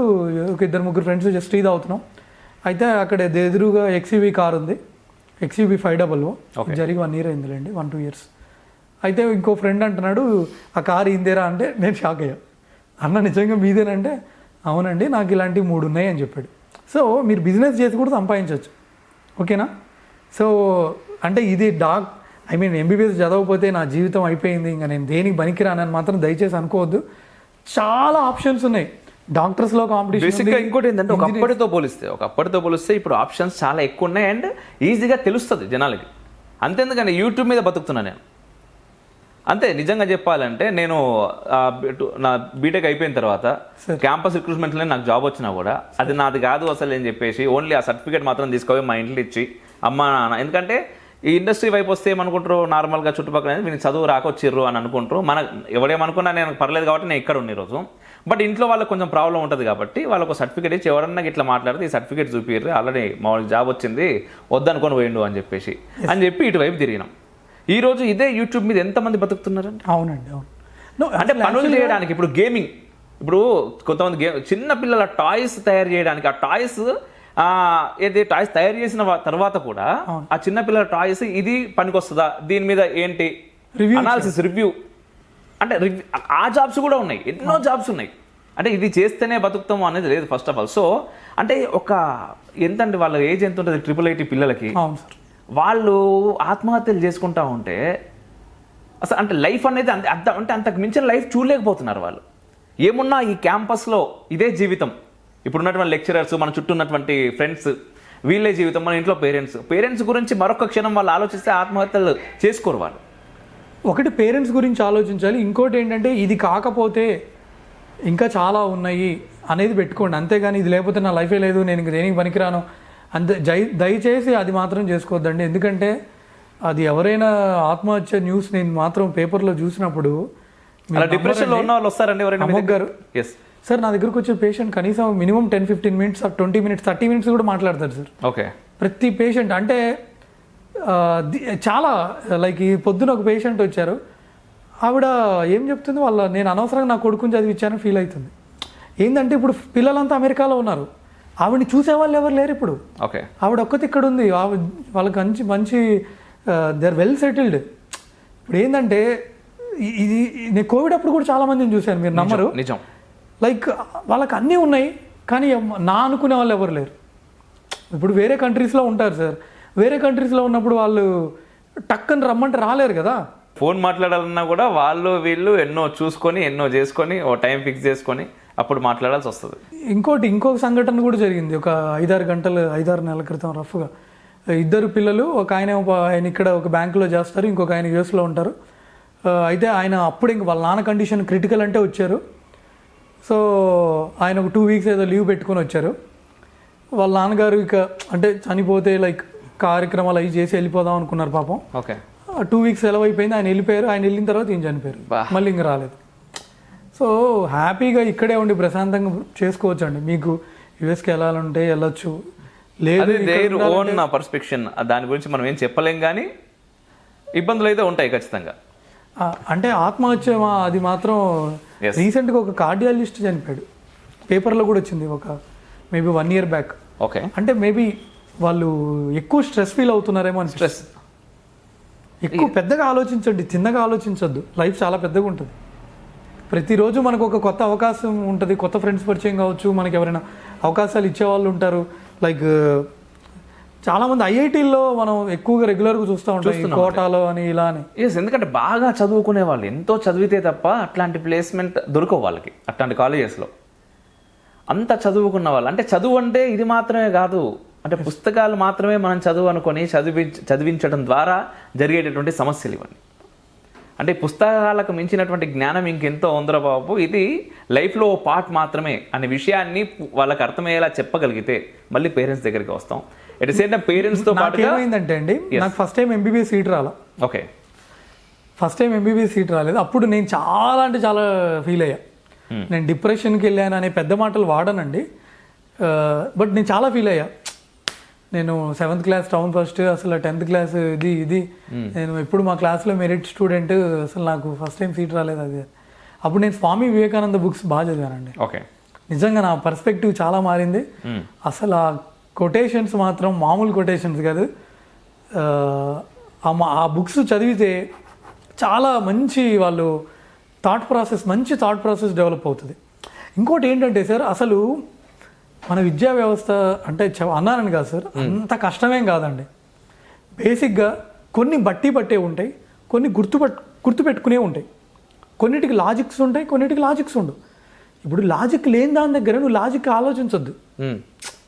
ఒక 2-3 ఫ్రెండ్స్ జస్ట్ టీ తాగుతున్నాం. అయితే అక్కడ ఎదురుగా XUV కార్ ఉంది, XUV 500 జరిగి 1 year అయిందిలేండి, 1-2 years. అయితే ఇంకో ఫ్రెండ్ అంటున్నాడు ఆ కారు ఇందేరా అంటే నేను షాక్ అయ్యా. అన్న నిజంగా మీదేనంటే అవునండి నాకు ఇలాంటివి 3 ఉన్నాయి అని చెప్పాడు. సో మీరు బిజినెస్ చేసి కూడా సంపాదించవచ్చు, ఓకేనా. సో అంటే ఇది ఎంబీబీఎస్ చదవకపోతే నా జీవితం అయిపోయింది, ఇంకా నేను దేనికి పనికిరానని మాత్రం దయచేసి అనుకోవద్దు. చాలా ఆప్షన్స్ ఉన్నాయి డాక్టర్స్లో కాంపిటీషన్. ఇంకోటి ఏంటంటే ఒకప్పటితో పోలిస్తే ఇప్పుడు ఆప్షన్స్ చాలా ఎక్కువ ఉన్నాయి అండ్ ఈజీగా తెలుస్తుంది జనాలకి. అంతేందుకని యూట్యూబ్ మీద బతుకుతున్నాను నేను. అంతే నిజంగా చెప్పాలంటే నేను నా బీటెక్ అయిపోయిన తర్వాత క్యాంపస్ రిక్రూట్మెంట్లో నాకు జాబ్ వచ్చినా కూడా అది నాది కాదు అసలు అని చెప్పేసి ఓన్లీ ఆ సర్టిఫికేట్ మాత్రం తీసుకొని మా ఇంట్లో ఇచ్చి అమ్మ నాన్న, ఎందుకంటే ఈ ఇండస్ట్రీ వైపు వస్తే ఏమనుకుంటారు నార్మల్గా చుట్టుపక్కల వీళ్ళు చదువు రాకొచ్చిర్రు అని అనుకుంటారు. ఎవడేమనుకున్నా నేను పర్లేదు కాబట్టి నేను ఇక్కడ ఉన్న ఈరోజు. బట్ ఇంట్లో వాళ్ళకి కొంచెం ప్రాబ్లం ఉంటుంది కాబట్టి వాళ్ళకు సర్టిఫికేట్ ఇచ్చి ఎవరన్నా ఇట్లా మాట్లాడితే ఈ సర్టిఫికేట్ చూపిర్రు ఆల్రెడీ మా వాళ్ళకి జాబ్ వచ్చింది వద్దనుకొని పోయిండు అని చెప్పి ఇటువైపు తిరిగినాం. ఈ రోజు ఇదే యూట్యూబ్ మీద ఎంతమంది బతుకుతున్నారండి? అవునండి, అవును. అంటే పనులు చేయడానికి ఇప్పుడు గేమింగ్, ఇప్పుడు కొంతమంది చిన్న పిల్లల టాయ్స్ తయారు చేయడానికి ఆ టాయ్స్ టాయ్స్ తయారు చేసిన తర్వాత కూడా ఆ చిన్న పిల్లల టాయ్స్ ఇది పనికొస్తుందా, దీని మీద ఏంటి అనాలిసిస్ రివ్యూ అంటే ఆ జాబ్స్ కూడా ఉన్నాయి, ఎన్నో జాబ్స్ ఉన్నాయి. అంటే ఇది చేస్తేనే బతుకుతాము అనేది లేదు ఫస్ట్ ఆఫ్ ఆల్. సో అంటే ఒక ఎంతంటే వాళ్ళ ఏజ్ ఎంత ఉంటుంది 888 పిల్లలకి, వాళ్ళు ఆత్మహత్యలు చేసుకుంటా ఉంటే అసలు అంటే లైఫ్ అనేది అంటే అంతకు మించిన లైఫ్ చూడలేకపోతున్నారు వాళ్ళు. ఏమున్నా ఈ క్యాంపస్లో ఇదే జీవితం, ఇప్పుడున్నటువంటి లెక్చరర్స్, మన చుట్టూ ఉన్నటువంటి ఫ్రెండ్స్, వీళ్ళే జీవితం. మన ఇంట్లో పేరెంట్స్ గురించి మరొక క్షణం వాళ్ళు ఆలోచిస్తే ఆత్మహత్యలు చేసుకోరు వాళ్ళు. ఒకటి పేరెంట్స్ గురించి ఆలోచించాలి, ఇంకోటి ఏంటంటే ఇది కాకపోతే ఇంకా చాలా ఉన్నాయి అనేది పెట్టుకోండి, అంతేగాని ఇది లేకపోతే నా లైఫే లేదు, నేను ఇంక దేనికి పనికిరాను అంతే దయచేసి అది మాత్రం చేసుకోవద్దండి. ఎందుకంటే అది ఎవరైనా ఆత్మహత్య న్యూస్ నేను మాత్రం పేపర్లో చూసినప్పుడు డిప్రెషన్లో ఉన్న వాళ్ళు వస్తారండి ఎవరైనా గారు. సార్ నా దగ్గరకు వచ్చే పేషెంట్ కనీసం మినిమం 10-15 మినిట్స్ 20 మినిట్స్ 30 మినిట్స్ కూడా మాట్లాడతారు సార్. ఓకే. ప్రతి పేషెంట్ అంటే చాలా లైక్ ఈ పొద్దున ఒక పేషెంట్ వచ్చారు, ఆవిడ ఏం చెప్తుంది, నేను అనవసరంగా నా కొడుకుని చదివించాను ఫీల్ అవుతుంది. ఏంటంటే ఇప్పుడు పిల్లలంతా అమెరికాలో ఉన్నారు, ఆవిడని చూసేవాళ్ళు ఎవరు లేరు ఇప్పుడు. ఓకే. ఆవిడ ఒక్కతి ఇక్కడ ఉంది, వాళ్ళకి మంచి దే ఆర్ వెల్ సెటిల్డ్. ఇప్పుడు ఏంటంటే ఇది నేను కోవిడ్ అప్పుడు కూడా చాలా మందిని చూశాను, మీరు నమ్మరు. నిజం. లైక్ వాళ్ళకి అన్నీ ఉన్నాయి కానీ నా అనుకునే వాళ్ళు ఎవరు లేరు. ఇప్పుడు వేరే కంట్రీస్లో ఉంటారు సార్, వేరే కంట్రీస్లో ఉన్నప్పుడు వాళ్ళు టక్కని రమ్మంటే రాలేరు కదా. ఫోన్ మాట్లాడాలన్నా కూడా వాళ్ళు వీళ్ళు ఎన్నో చూసుకొని ఎన్నో చేసుకొని ఓ టైం ఫిక్స్ చేసుకొని అప్పుడు మాట్లాడాల్సి వస్తుంది. ఇంకొక సంఘటన కూడా జరిగింది ఒక 5-6 నెలల క్రితం. రఫ్గా 2 పిల్లలు, ఒక ఆయన ఇక్కడ ఒక బ్యాంకులో చేస్తారు, ఇంకొక ఆయన యూఎస్లో ఉంటారు. అయితే ఆయన అప్పుడు ఇంక వాళ్ళ నాన్న కండిషన్ క్రిటికల్ అంటే వచ్చారు. సో ఆయన ఒక 2 వీక్స్ ఏదో లీవ్ పెట్టుకొని వచ్చారు. వాళ్ళ నాన్నగారు ఇక అంటే చనిపోతే లైక్ కార్యక్రమాలు అవి చేసి వెళ్ళిపోదాం అనుకున్నారు పాపం. ఓకే. 2 వీక్స్ సెలవు అయిపోయింది, ఆయన వెళ్ళిపోయారు. ఆయన వెళ్ళిన తర్వాత ఈయన చనిపోయారు, మళ్ళీ ఇంక రాలేదు. సో హ్యాపీగా ఇక్కడే ఉండి ప్రశాంతంగా చేసుకోవచ్చు అండి. మీకు యూఎస్కి వెళ్ళాలంటే వెళ్ళొచ్చు, లేదు ఓన్ పర్స్పెక్షన్, దాని గురించి మనం ఏం చెప్పలేం, కానీ ఇబ్బందులు అయితే ఉంటాయి ఖచ్చితంగా. అంటే ఆత్మహత్య అది మాత్రం రీసెంట్గా ఒక కార్డియాలజిస్ట్ చనిపోయాడు, పేపర్లో కూడా వచ్చింది, ఒక మేబీ 1 year బ్యాక్. ఓకే. అంటే మేబీ వాళ్ళు ఎక్కువ స్ట్రెస్ ఫీల్ అవుతున్నారేమో అని. స్ట్రెస్ ఎక్కువ పెద్దగా ఆలోచించండి, చిన్నగా ఆలోచించొద్దు. లైఫ్ చాలా పెద్దగా ఉంటుంది. ప్రతిరోజు మనకు ఒక కొత్త అవకాశం ఉంటుంది, కొత్త ఫ్రెండ్స్ పరిచయం కావచ్చు, మనకి ఎవరైనా అవకాశాలు ఇచ్చేవాళ్ళు ఉంటారు. లైక్ చాలామంది ఐఐటీల్లో మనం ఎక్కువగా రెగ్యులర్గా చూస్తూ ఉంటాం, కోటాలో అని ఇలా అని. ఎందుకంటే బాగా చదువుకునే వాళ్ళు ఎంతో చదివితే తప్ప అట్లాంటి ప్లేస్మెంట్ దొరకవు వాళ్ళకి. అట్లాంటి కాలేజెస్లో అంత చదువుకున్న వాళ్ళు, అంటే చదువు అంటే ఇది మాత్రమే కాదు, అంటే పుస్తకాలు మాత్రమే మనం చదువు అనుకొని చదివించడం ద్వారా జరిగేటటువంటి సమస్యలు ఇవన్నీ. అంటే పుస్తకాలకు మించినటువంటి జ్ఞానం ఇంకెంతో ఉందరా బాబు, ఇది లైఫ్లో ఓ పార్ట్ మాత్రమే అనే విషయాన్ని వాళ్ళకి అర్థమయ్యేలా చెప్పగలిగితే మళ్ళీ పేరెంట్స్ దగ్గరికి వస్తాం. ఎట్ ద సేమ్ టైం పేరెంట్స్తో పాటు ఏమైందంటే అండి, నాకు ఫస్ట్ టైం ఎంబీబీఎస్ సీట్ రాలా. Okay. First time MBBS seat రాలేదు. అప్పుడు నేను చాలా ఫీల్ అయ్యా. నేను డిప్రెషన్కి వెళ్ళాను అనే పెద్ద మాటలు వాడనండి, బట్ నేను చాలా ఫీల్ అయ్యా. నేను 7th క్లాస్ టౌన్ ఫస్ట్, అసలు 10th క్లాస్ ఇది నేను ఎప్పుడు మా క్లాస్లో మెరిట్ స్టూడెంట్, అసలు నాకు ఫస్ట్ టైం సీట్ రాలేదు. అది అప్పుడు నేను స్వామి వివేకానంద బుక్స్ బాగా చదివానండి. ఓకే. నిజంగా నా పర్స్పెక్టివ్ చాలా మారింది. అసలు ఆ కొటేషన్స్ మాత్రం మామూలు కొటేషన్స్ కాదు. ఆ బుక్స్ చదివితే చాలా మంచి మంచి థాట్ ప్రాసెస్ డెవలప్ అవుతుంది. ఇంకోటి ఏంటంటే సార్, అసలు మన విద్యా వ్యవస్థ అంటే అన్నానని కాదు సార్, అంత కష్టమేం కాదండి. బేసిక్గా కొన్ని పట్టే ఉంటాయి, కొన్ని గుర్తుపెట్టుకునే ఉంటాయి, కొన్నిటికి లాజిక్స్ ఉంటాయి, కొన్నిటికి లాజిక్స్ ఉండవు. ఇప్పుడు లాజిక్ లేని దాని దగ్గర నువ్వు లాజిక్ ఆలోచించొద్దు.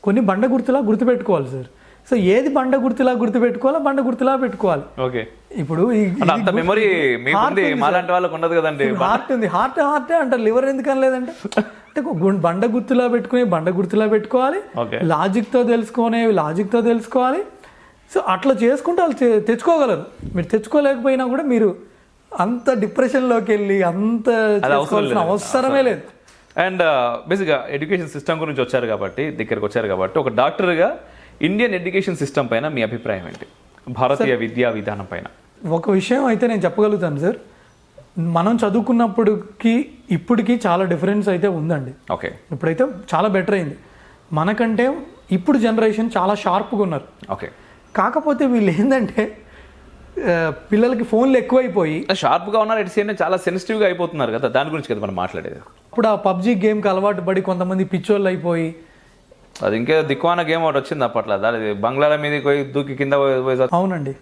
కొన్ని బండ గుర్తులా గుర్తుపెట్టుకోవాలి సార్. సో ఏది బండ గుర్తులా గుర్తుపెట్టుకోవాలా, బండ గుర్తులా పెట్టుకోవాలి. ఓకే. ఇప్పుడు హార్ట్ ఉంది, హార్ట్ అంటారు, లివర్ ఎందుకని లేదంటే అంటే బండ గుర్తులా పెట్టుకోవాలి, లాజిక్తో తెలుసుకోవాలి. సో అట్లా చేసుకుంటే వాళ్ళు తెచ్చుకోగలరు. మీరు తెచ్చుకోలేకపోయినా కూడా మీరు అంత డిప్రెషన్లోకి వెళ్ళి అంత చేసుకోవాల్సిన అవసరమే లేదు. అండ్ బేసిక్గా ఎడ్యుకేషన్ సిస్టమ్ గురించి దగ్గరికి వచ్చారు కాబట్టి ఒక డాక్టర్గా ఇండియన్ ఎడ్యుకేషన్ సిస్టమ్ పైన మీ అభిప్రాయం ఏంటి, భారతీయ విద్యా విధానం పైన? ఒక విషయం అయితే నేను చెప్పగలుగుతాను సార్, మనం చదువుకున్నప్పటికి ఇప్పటికి చాలా డిఫరెన్స్ అయితే ఉందండి. ఓకే, ఇప్పుడైతే చాలా బెటర్ అయింది. మనకంటే ఇప్పుడు జనరేషన్ చాలా షార్ప్గా ఉన్నారు. ఓకే, కాకపోతే వీళ్ళు ఏంటంటే పిల్లలకి ఫోన్లు ఎక్కువైపోయి షార్ప్గా ఉన్నారు, ఎట్ సేమ్ చాలా సెన్సిటివ్గా అయిపోతున్నారు కదా, దాని గురించి కదా మనం మాట్లాడేది. ఇప్పుడు ఆ పబ్జీ గేమ్కి అలవాటు పడి కొంతమంది పిచ్చోళ్ళు అయిపోయి, అది ఇంకే దిక్కువాన గేమ్ ఒకటి వచ్చింది అప్పట్లో, దాని బంగ్లాల మీద పోయి దూకి కింద పోయి అవునండి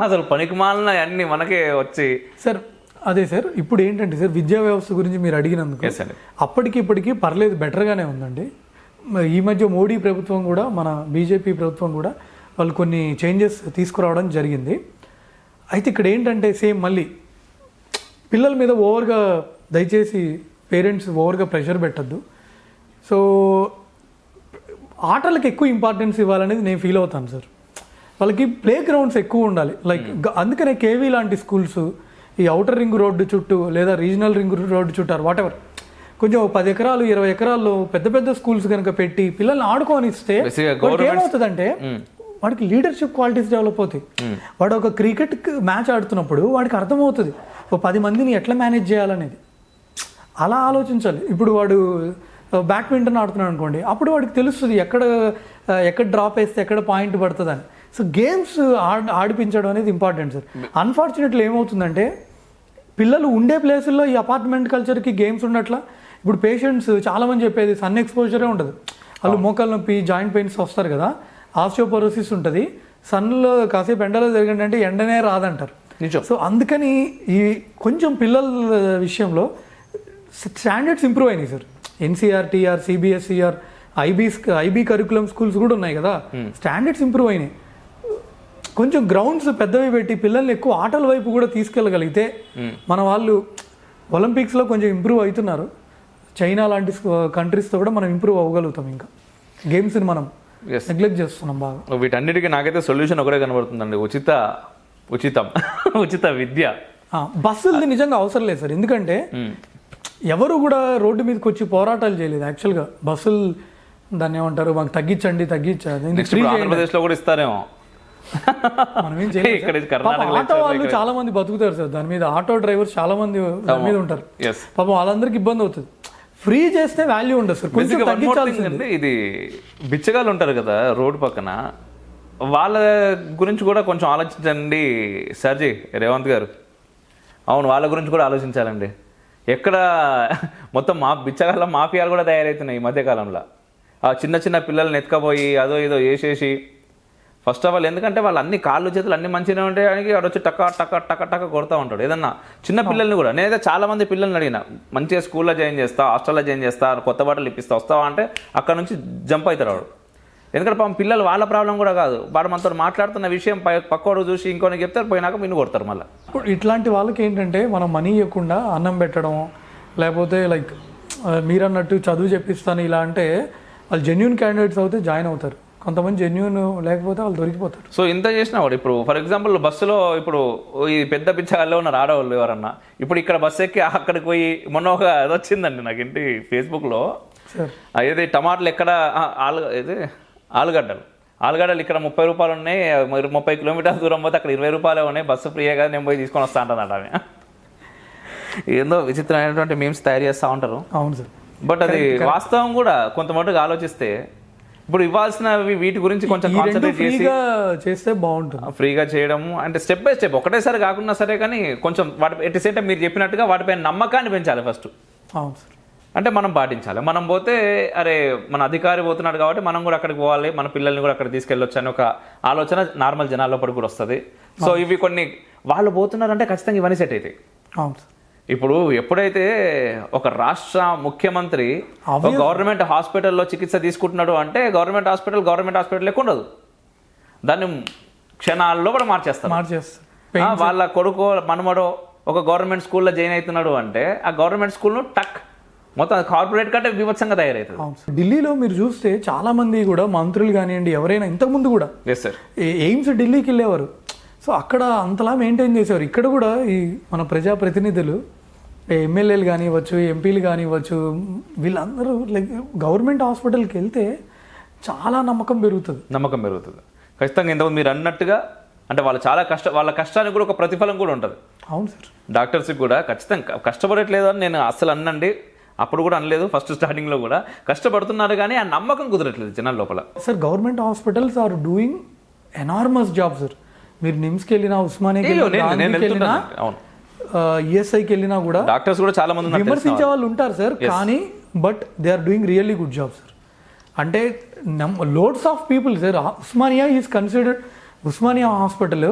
అసలు పనికి మాలిన అన్ని మనకే వచ్చి. సార్ అదే సార్, ఇప్పుడు ఏంటంటే సార్ విద్యా వ్యవస్థ గురించి మీరు అడిగినందుకు అప్పటికి ఇప్పటికి పర్లేదు, బెటర్గానే ఉందండి. ఈ మధ్య మోడీ ప్రభుత్వం కూడా, మన బీజేపీ ప్రభుత్వం కూడా వాళ్ళు కొన్ని చేంజెస్ తీసుకురావడం జరిగింది. అయితే ఇక్కడ ఏంటంటే సేమ్ మళ్ళీ పిల్లల మీద ఓవర్గా దయచేసి పేరెంట్స్ ఓవర్గా ప్రెషర్ పెట్టద్దు. సో ఆటలకు ఎక్కువ ఇంపార్టెన్స్ ఇవ్వాలనేది నేను ఫీల్ అవుతాను సార్. వాళ్ళకి ప్లే గ్రౌండ్స్ ఎక్కువ ఉండాలి. లైక్ అందుకనే కేవీ లాంటి స్కూల్స్ ఈ అవుటర్ రింగ్ రోడ్డు చుట్టూ లేదా రీజనల్ రింగ్ రోడ్డు చుట్టూ వాట్ ఎవర్ కొంచెం 10 ఎకరాలు 20 ఎకరాల్లో పెద్ద పెద్ద స్కూల్స్ కనుక పెట్టి పిల్లల్ని ఆడుకోనిస్తే ఏమవుతుందంటే వాడికి లీడర్షిప్ క్వాలిటీస్ డెవలప్ అవుతాయి. వాడు ఒక క్రికెట్ మ్యాచ్ ఆడుతున్నప్పుడు వాడికి అర్థమవుతుంది ఒక 10 మందిని ఎట్లా మేనేజ్ చేయాలనేది. అలా ఆలోచించాలి. ఇప్పుడు వాడు బ్యాడ్మింటన్ ఆడుతున్నాడు అనుకోండి, అప్పుడు వాడికి తెలుస్తుంది ఎక్కడ డ్రాప్ వేస్తే ఎక్కడ పాయింట్ పడుతుంది అని. సో గేమ్స్ ఆడిపించడం అనేది ఇంపార్టెంట్ సార్. అన్ఫార్చునేట్లీ ఏమవుతుందంటే పిల్లలు ఉండే ప్లేసుల్లో ఈ అపార్ట్మెంట్ కల్చర్కి గేమ్స్ ఉండట్లా. ఇప్పుడు పేషెంట్స్ చాలామంది చెప్పేది సన్ ఎక్స్పోజరే ఉండదు. వాళ్ళు మోకాలు నొప్పి జాయింట్ పెయిన్స్ వస్తారు కదా, ఆస్టియోపోరోసిస్ ఉంటుంది. సన్లో కాసేపు ఎండలో జరిగిందంటే ఎండనే రాదంటారు. సో అందుకని ఈ కొంచెం పిల్లల విషయంలో స్టాండర్డ్స్ ఇంప్రూవ్ అయినాయి సార్. ఎన్సీఆర్టీఆర్, సిబిఎస్ఈఆర్, ఐబీ కరికులం స్కూల్స్ కూడా ఉన్నాయి కదా, స్టాండర్డ్స్ ఇంప్రూవ్ అయినాయి. కొంచెం గ్రౌండ్స్ పెద్దవి పెట్టి పిల్లల్ని ఎక్కువ ఆటల వైపు కూడా తీసుకెళ్ళగలిగితే మన వాళ్ళు ఒలింపిక్స్లో కొంచెం ఇంప్రూవ్ అవుతున్నారు. చైనా లాంటి కంట్రీస్తో కూడా మనం ఇంప్రూవ్ అవ్వగలుగుతాం. ఇంకా గేమ్స్ని మనం నెగ్లెక్ట్ చేస్తున్నాం బాగా. వీటన్నిటికీ నాకైతే సొల్యూషన్ ఒకటే కనబడుతుందండి, ఉచిత విద్య. బస్సులది నిజంగా అవసరం లేదు సార్, ఎందుకంటే ఎవరు కూడా రోడ్డు మీదకి వచ్చి పోరాటాలు చేయలేదు. యాక్చువల్గా బస్సులు దాన్ని ఏమంటారు, మాకు తగ్గించండి ఆంధ్రప్రదేశ్లో కూడా ఇస్తారేమో, మనం ఏం చేయలేదు. ఆటో వాళ్ళు చాలా మంది బతుకుతారు సార్ దాని మీద, ఆటో డ్రైవర్స్ చాలా మంది దాని మీద ఉంటారు. పాపం వాళ్ళందరికీ ఇబ్బంది అవుతుంది. ఫ్రీ చేస్తే వాల్యూ ఉండదు సార్, కొంచెం తగ్గించాల్సింది. ఇది బిచ్చగాళ్ళు ఉంటారు కదా రోడ్డు పక్కన, వాళ్ళ గురించి కూడా కొంచెం ఆలోచించండి సర్జీ రేవంత్ గారు. అవును, వాళ్ళ గురించి కూడా ఆలోచించాలండి. ఎక్కడ మొత్తం బిచ్చగాళ్ళ మాఫియాలు కూడా తయారవుతున్నాయి ఈ మధ్యకాలంలో. ఆ చిన్న చిన్న పిల్లల్ని ఎత్తుకపోయి అదో ఏదో వేసేసి, ఫస్ట్ ఆఫ్ ఆల్ ఎందుకంటే వాళ్ళు అన్ని కాళ్ళు చేతులు అన్ని మంచిగా ఉండడానికి వాడు వచ్చి టక్క టక్క టక్క టక్క కొడతా ఉంటాడు. ఏదన్నా చిన్న పిల్లల్ని కూడా, నేనైతే చాలా మంది పిల్లల్ని అడిగిన, మంచిగా స్కూల్లో జాయిన్ చేస్తా, హాస్టల్లో జాయిన్ చేస్తా, కొత్త బట్టలు ఇప్పిస్తా, వస్తావా అంటే అక్కడ నుంచి జంప్ అవుతారు వాడు. ఎందుకంటే పాపం పిల్లలు వాళ్ళ ప్రాబ్లం కూడా కాదు, వాడు మనతో మాట్లాడుతున్న విషయం పక్కోడు చూసి ఇంకోని చెప్తారు, పోయినాక మిన్ను కొడతారు మళ్ళీ. ఇప్పుడు ఇట్లాంటి వాళ్ళకి ఏంటంటే మనం మనీ ఇవ్వకుండా అన్నం పెట్టడం, లేకపోతే లైక్ మీరు అన్నట్టు చదువు చెప్పిస్తాను ఇలా అంటే వాళ్ళు జెన్యూన్ క్యాండిడేట్స్ అయితే జాయిన్ అవుతారు. కొంతమంది జెన్యూన్ లేకపోతే వాళ్ళు దొరికిపోతారు. సో ఇంత చేసిన వాడు ఇప్పుడు ఫర్ ఎగ్జాంపుల్ బస్సులో ఇప్పుడు ఈ పెద్ద పిచ్చగాల్లో ఉన్నారు ఆడవాళ్ళు ఎవరన్నా, ఇప్పుడు ఇక్కడ బస్సు ఎక్కి అక్కడికి పోయి మొన్న ఒక అది వచ్చిందండి నాకు ఇంటి ఫేస్బుక్లో, ఏది టమాటాలు ఎక్కడ ఆలుగడ్డలు ఇక్కడ 30 రూపాయలు ఉన్నాయి, 30 కిలోమీటర్ల దూరం పోతే అక్కడ 20 రూపాయలే ఉన్నాయి, బస్సు ఫ్రీయే కదా నేను పోయి తీసుకొని వస్తా అంటున్నాడు ఆమె. ఏందో విచిత్రమైనటువంటి మీమ్స్ తయారు చేస్తూ ఉంటారు. అవును సార్, బట్ అది వాస్తవం కూడా కొంత మటుకు ఆలోచిస్తే. ఇప్పుడు ఇవ్వాల్సినవి వీటి గురించి కొంచెం కాన్సన్ట్రేట్ చేస్తే బాగుంటుంది. ఫ్రీగా చేయడం అంటే స్టెప్ బై స్టెప్, ఒకటేసారి కాకుండా సరే, కానీ కొంచెం వాటి ఎట్ ది సేమ్ టైం మీరు చెప్పినట్టుగా వాటిపై నమ్మకాన్ని పెంచాలి ఫస్ట్. అవును సార్, అంటే మనం పాటించాలి. మనం పోతే అరే మన అధికారి పోతున్నాడు కాబట్టి మనం కూడా అక్కడికి పోవాలి, మన పిల్లల్ని కూడా అక్కడ తీసుకెళ్ళొచ్చు అని ఒక ఆలోచన నార్మల్ జనాల్లో పడి కూడా వస్తుంది. సో ఇవి కొన్ని వాళ్ళు పోతున్నారంటే ఖచ్చితంగా ఇవన్నీ సెట్ అవుతాయి. అవును సార్, ఇప్పుడు ఎప్పుడైతే ఒక రాష్ట్ర ముఖ్యమంత్రి ఒక గవర్నమెంట్ హాస్పిటల్లో చికిత్స తీసుకుంటున్నాడు అంటే గవర్నమెంట్ హాస్పిటల్ లెక్క ఉండదు, దాన్ని క్షణాల్లో కూడా మార్చేస్తారు. వాళ్ళ కొడుకో మనమడో ఒక గవర్నమెంట్ స్కూల్లో జాయిన్ అవుతున్నాడు అంటే ఆ గవర్నమెంట్ స్కూల్ను టక్ మొత్తం కార్పొరేట్ కంటే వివత్సంగా తయారవుతుంది. ఢిల్లీలో మీరు చూస్తే చాలా మంది కూడా మంత్రులు కానివ్వండి ఎవరైనా ఇంతకుముందు కూడా ఎయిమ్స్ ఢిల్లీకి వెళ్ళేవారు. సో అక్కడ అంతలా మెయింటైన్ చేసేవారు. ఇక్కడ కూడా ఈ మన ప్రజాప్రతినిధులు ఎమ్మెల్యేలు కానివ్వచ్చు, ఎంపీలు కానివ్వచ్చు, వీళ్ళందరూ లైక్ గవర్నమెంట్ హాస్పిటల్కి వెళ్తే చాలా నమ్మకం పెరుగుతుంది. ఖచ్చితంగా ఇంతకుముందు మీరు అన్నట్టుగా అంటే వాళ్ళు చాలా వాళ్ళ కష్టానికి కూడా ఒక ప్రతిఫలం కూడా ఉంటుంది. అవును సార్. డాక్టర్స్కి కూడా ఖచ్చితంగా కష్టపడట్లేదు అని నేను అసలు అన్నండి, అప్పుడు కూడా అనలేదు, ఫస్ట్ స్టార్టింగ్లో కూడా కష్టపడుతున్నారు కానీ ఆ నమ్మకం కుదరట్లేదు జనాల లోపల. Sir government hospitals are doing enormous job sir. మీరు నిమ్స్కి వెళ్ళినా, ఉస్మానియాకి వెళ్ళినా, ఈఎస్ఐకి వెళ్ళినా కూడా డాక్టర్స్ కూడా చాలా మంది విమర్శించే వాళ్ళు ఉంటారు సార్, కానీ but they are doing really good job sir. అంటే loads of people sir. Osmania is considered, Osmania hospital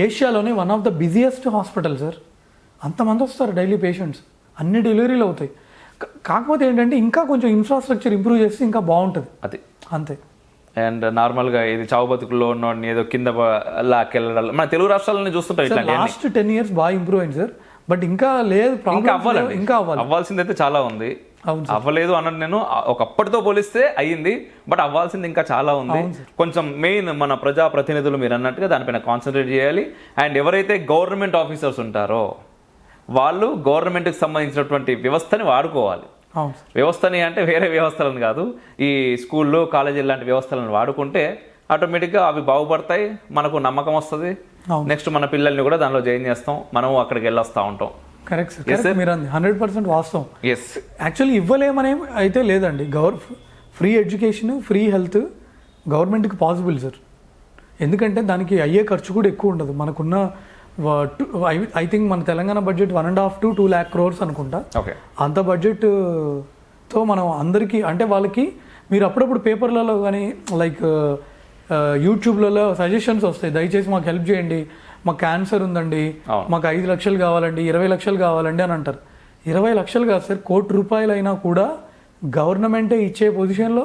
ఏషియాలోనే one of the busiest hospital sir. అంతమంది వస్తారు డైలీ పేషెంట్స్, అన్ని డెలివరీలు అవుతాయి. కాకపోతే ఏంటంటే ఇంకా కొంచెం ఇన్ఫ్రాస్ట్రక్చర్ ఇంప్రూవ్ చేస్తే ఇంకా బాగుంటుంది, అది అంతే. అండ్ నార్మల్గా ఇది చావు బతుకుల్లో ఉన్నవాడిని ఏదో కింద లాక్కెళ్ళడాలు మన తెలుగు రాష్ట్రాలని చూస్తుంటారు. లాస్ట్ 10 years బాగా ఇంప్రూవ్ అయింది సార్, బట్ ఇంకా లేదు, ఇంకా అవ్వాల్సింది అయితే చాలా ఉంది. అవ్వలేదు అన్నట్టు నేను ఒకప్పటితో పోలిస్తే అయ్యింది, బట్ అవ్వాల్సింది ఇంకా చాలా ఉంది. కొంచెం మెయిన్ మన ప్రజా ప్రతినిధులు మీరు అన్నట్టుగా దానిపైన కాన్సన్ట్రేట్ చేయాలి. అండ్ ఎవరైతే గవర్నమెంట్ ఆఫీసర్స్ ఉంటారో వాళ్ళు గవర్నమెంట్కి సంబంధించినటువంటి వ్యవస్థని వాడుకోవాలి. వ్యవస్థని అంటే వేరే వ్యవస్థలను కాదు, ఈ స్కూల్లో కాలేజీలు లాంటి వ్యవస్థలను వాడుకుంటే ఆటోమేటిక్గా అవి బాగుపడతాయి, మనకు నమ్మకం వస్తుంది. నెక్స్ట్ మన పిల్లల్ని కూడా దానిలో జాయిన్ చేస్తాం, మనం అక్కడికి వెళ్ళొస్తా ఉంటాం. కరెక్ట్ సార్, మీరు 100% వాస్తవం. ఎస్, యాక్చువల్లీ ఇవ్వలేమనే అయితే లేదండి. ఫ్రీ ఎడ్యుకేషన్, ఫ్రీ హెల్త్ గవర్నమెంట్కి పాసిబుల్ సార్. ఎందుకంటే దానికి అయ్యే ఖర్చు కూడా ఎక్కువ ఉండదు. మనకున్న ఐ థింక్ మన Telangana budget 1.5 to 2 lakh crores అనుకుంటా. అంత బడ్జెట్తో మనం అందరికీ, అంటే వాళ్ళకి మీరు అప్పుడప్పుడు పేపర్లలో కానీ లైక్ యూట్యూబ్లలో సజెషన్స్ వస్తాయి, దయచేసి మాకు హెల్ప్ చేయండి, మాకు క్యాన్సర్ ఉందండి, మాకు 5 లక్షలు కావాలండి, 20 లక్షలు కావాలండి అని అంటారు. 20 లక్షలు కాదు సార్, 1 కోటి రూపాయలు అయినా కూడా గవర్నమెంటే ఇచ్చే పొజిషన్లో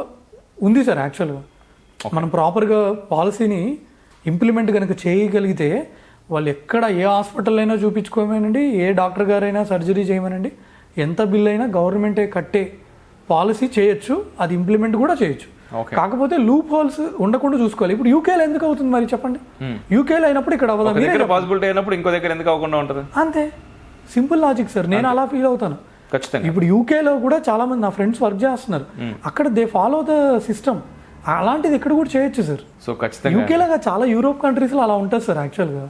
ఉంది సార్. యాక్చువల్గా మనం ప్రాపర్గా పాలసీని ఇంప్లిమెంట్ కనుక చేయగలిగితే వాళ్ళు ఎక్కడ ఏ హాస్పిటల్ అయినా చూపించుకోమనండి, ఏ డాక్టర్ గారైనా సర్జరీ చేయమనండి, ఎంత బిల్ అయినా గవర్నమెంటే కట్టే పాలసీ చేయొచ్చు, అది ఇంప్లిమెంట్ కూడా చేయొచ్చు. కాకపోతే లూప్ హోల్స్ ఉండకుండా చూసుకోవాలి. ఇప్పుడు యూకేలో ఎందుకు అవుతుంది మరి చెప్పండి? యూకేలో అయినప్పుడు ఇక్కడ అవ్వదు, పాసిబిలిటీ అయినప్పుడు ఇంకో దగ్గర ఎందుకు అవ్వకుండా ఉంటుంది? అంతే, సింపుల్ లాజిక్ సార్. నేను అలా ఫీల్ అవుతాను. ఇప్పుడు యూకేలో కూడా చాలా మంది నా ఫ్రెండ్స్ వర్క్ చేస్తున్నారు, అక్కడ దే ఫాలో ద సిస్టమ్. అలాంటిది ఇక్కడ కూడా చేయొచ్చు సార్. సో ఖచ్చితంగా యూకేలాగా చాలా యూరోప్ కంట్రీస్లో అలా ఉంటుంది సార్ యాక్చువల్గా.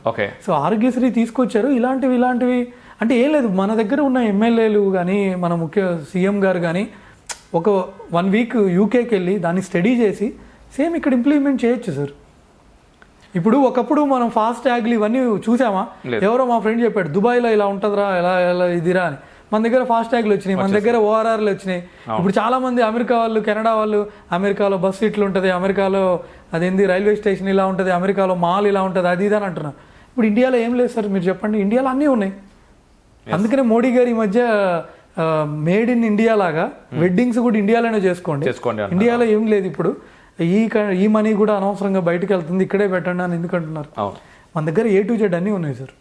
సో ఆరోగ్యశ్రీ తీసుకొచ్చారు. ఇలాంటివి అంటే ఏం లేదు, మన దగ్గర ఉన్న ఎమ్మెల్యేలు కానీ మన ముఖ్య సీఎం గారు కానీ ఒక 1 week యూకేకి వెళ్ళి దాన్ని స్టడీ చేసి సేమ్ ఇక్కడ ఇంప్లిమెంట్ చేయొచ్చు సార్. ఇప్పుడు ఒకప్పుడు మనం ఫాస్ట్ ట్యాగ్లు ఇవన్నీ చూసామా? ఎవరో మా ఫ్రెండ్ చెప్పాడు, దుబాయ్లో ఇలా ఉంటుందిరా, ఎలా ఇదిరా అని. మన దగ్గర ఫాస్ట్ ట్యాగ్లు వచ్చినాయి, మన దగ్గర ఓఆర్ఆర్లు వచ్చినాయి. ఇప్పుడు చాలా మంది అమెరికా వాళ్ళు, కెనడా వాళ్ళు, అమెరికాలో బస్సు ఇట్లా ఉంటుంది, అమెరికాలో అదేంది రైల్వే స్టేషన్ ఇలా ఉంటుంది, అమెరికాలో మాల్ ఇలా ఉంటుంది, అది ఇది అని అంటున్నారు. ఇప్పుడు ఇండియాలో ఏం లేదు సార్, మీరు చెప్పండి. ఇండియాలో అన్నీ ఉన్నాయి. అందుకనే మోడీ గారు ఈ మధ్య మేడ్ ఇన్ ఇండియా లాగా వెడ్డింగ్స్ కూడా ఇండియాలోనే చేసుకోండి, ఇండియాలో ఏం లేదు. ఇప్పుడు ఈ మనీ కూడా అనవసరంగా బయటకు వెళ్తుంది, ఇక్కడే పెట్టండి అని ఎందుకు అంటున్నారు? మన దగ్గర A to Z అన్నీ ఉన్నాయి సార్,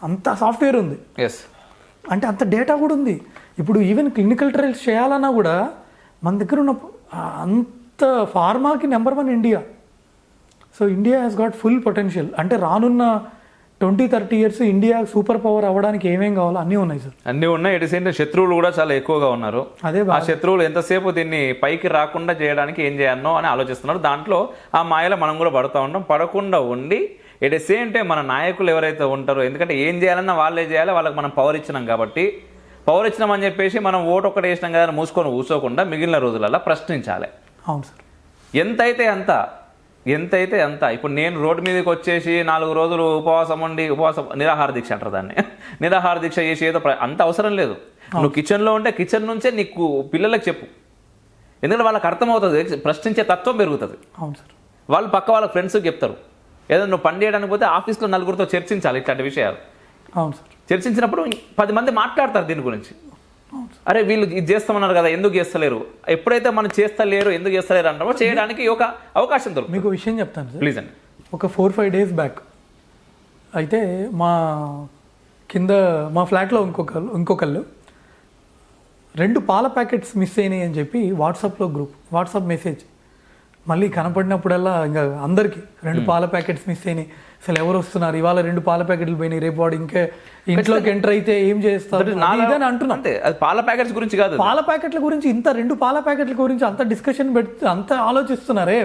అంత సాఫ్ట్వేర్ ఉంది, అంటే అంత డేటా కూడా ఉంది. ఇప్పుడు ఈవెన్ క్లినికల్ ట్రయల్స్ చేయాలన్నా కూడా మన దగ్గర ఉన్న అంత ఫార్మాకి number 1 India. So India has got full potential. అంటే రానున్న 20-30 years ఇండియా సూపర్ పవర్ అవ్వడానికి ఏమేం కావాలో అన్నీ ఉన్నాయి సార్. అన్నీ ఉన్నాయి. ఎటు శత్రువులు కూడా చాలా ఎక్కువగా ఉన్నారు. ఆ శత్రువులు ఎంతసేపు దీన్ని పైకి రాకుండా చేయడానికి ఏం చేయాలనో అని ఆలోచిస్తున్నారు. దాంట్లో ఆ మాయలో మనం కూడా పడుతూ ఉంటాం. పడకుండా ఉండి ఎట్ ద సేమ్ టైం మన నాయకులు ఎవరైతే ఉంటారో, ఎందుకంటే ఏం చేయాలన్నా వాళ్ళే చేయాలి, వాళ్ళకి మనం పవర్ ఇచ్చినాం కాబట్టి, పవర్ ఇచ్చినామని చెప్పేసి మనం ఓటు ఒక్కటి వేసినాం కదా మూసుకొని కూర్చోకుండా మిగిలిన రోజులలో ప్రశ్నించాలి. అవును సార్. ఎంతైతే అంత. ఇప్పుడు నేను రోడ్డు మీదకి వచ్చేసి 4 రోజులు ఉపవాసం ఉండి నిరాహార దీక్ష అంటారు దాన్ని, నిరాహార దీక్ష చేసి ఏదో అంత అవసరం లేదు. నువ్వు కిచెన్లో ఉంటే కిచెన్ నుంచే నీకు పిల్లలకు చెప్పు, ఎందుకంటే వాళ్ళకి అర్థమవుతుంది, ప్రశ్నించే తత్వం పెరుగుతుంది. అవును సార్. వాళ్ళు పక్క వాళ్ళ ఫ్రెండ్స్కి చెప్తారు. ఏదో నువ్వు పని చేయడానికి పోతే ఆఫీస్లో 4 చర్చించాలి ఇట్లాంటి విషయాలు. అవును సార్. చర్చించినప్పుడు 10 మంది మాట్లాడతారు దీని గురించి. అరే వీళ్ళు ఇది చేస్తామన్నారు కదా, ఎందుకు చేస్తలేరు, ఎప్పుడైతే మనం చేస్తలేరు ఎందుకు చేస్తలేరు అంటామో చేయడానికి ఒక అవకాశం దొరుకుతుంది. మీకు విషయం చెప్తాను సార్, ప్లీజ్ అండి. ఒక 4-5 days బ్యాక్ అయితే మా ఫ్లాట్లో ఇంకొకళ్ళు 2 పాల ప్యాకెట్స్ మిస్ అయినాయి అని చెప్పి వాట్సాప్ మెసేజ్, మళ్ళీ కనపడినప్పుడల్లా ఇంకా అందరికీ 2 పాల ప్యాకెట్స్ మిస్ అయినాయి, అసలు ఎవరు వస్తున్నారు, ఇవాళ 2 పాల ప్యాకెట్లు పోయినాయి, రేపు వాడు ఇంకా ఇంట్లోకి ఎంటర్ అయితే ఏం చేస్తారు ఇదని అంటున్నా. అంటే అది పాల ప్యాకెట్స్ గురించి కాదు, పాల ప్యాకెట్ల గురించి ఇంత 2 పాల ప్యాకెట్ల గురించి అంత డిస్కషన్ పెడితే అంత ఆలోచిస్తున్నారే.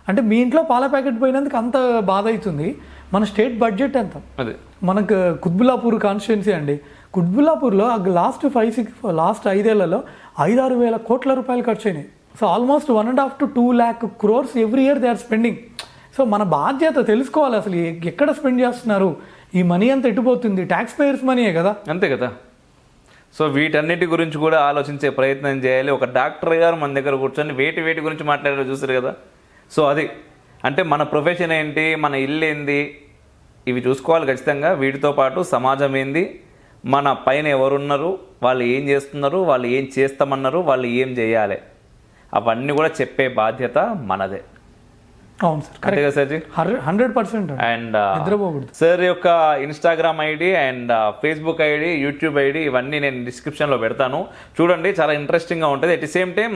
అంటే మీ ఇంట్లో పాల ప్యాకెట్ పోయినందుకు అంత బాధ అవుతుంది. మన స్టేట్ బడ్జెట్ ఎంత, అదే మనకు కుత్బుల్లాపూర్ కాన్స్టిట్యున్సీ అండి, కుత్బుల్లాపూర్లో లాస్ట్ 5 ఏళ్లలో 5-6 వేల కోట్ల రూపాయలు ఖర్చు అయినాయి. So almost 1.5 to 2 lakh crores every year they are spending. So మన బాధ్యత తెలుసుకోవాలి అసలు ఎక్కడ స్పెండ్ చేస్తున్నారు, ఈ మనీ అంతా ఎటుపోతుంది, ట్యాక్స్ పేయర్స్ మనీయే కదా. అంతే కదా. సో వీటన్నిటి గురించి కూడా ఆలోచించే ప్రయత్నం చేయాలి. ఒక డాక్టర్ గారు మన దగ్గర కూర్చొని వేటి గురించి మాట్లాడారో చూసారు కదా. సో అది అంటే మన ప్రొఫెషన్ ఏంటి, మన ఇల్లు ఏంది, ఇవి చూసుకోవాలి ఖచ్చితంగా. వీటితో పాటు సమాజం ఏంది, మన పైన ఎవరున్నారు, వాళ్ళు ఏం చేస్తున్నారు, వాళ్ళు ఏం చేస్తామన్నారు, వాళ్ళు ఏం చేయాలి, అవన్నీ కూడా చెప్పే బాధ్యత మనదే. అవును సార్, అంతే కదా సార్జీ? 100%. అండ్ నిద్రపోకూడదు. సార్ యొక్క Instagram ID and Facebook ID, YouTube ID ఇవన్నీ నేను డిస్క్రిప్షన్లో పెడతాను, చూడండి. చాలా ఇంట్రెస్టింగ్గా ఉంటుంది. At the same time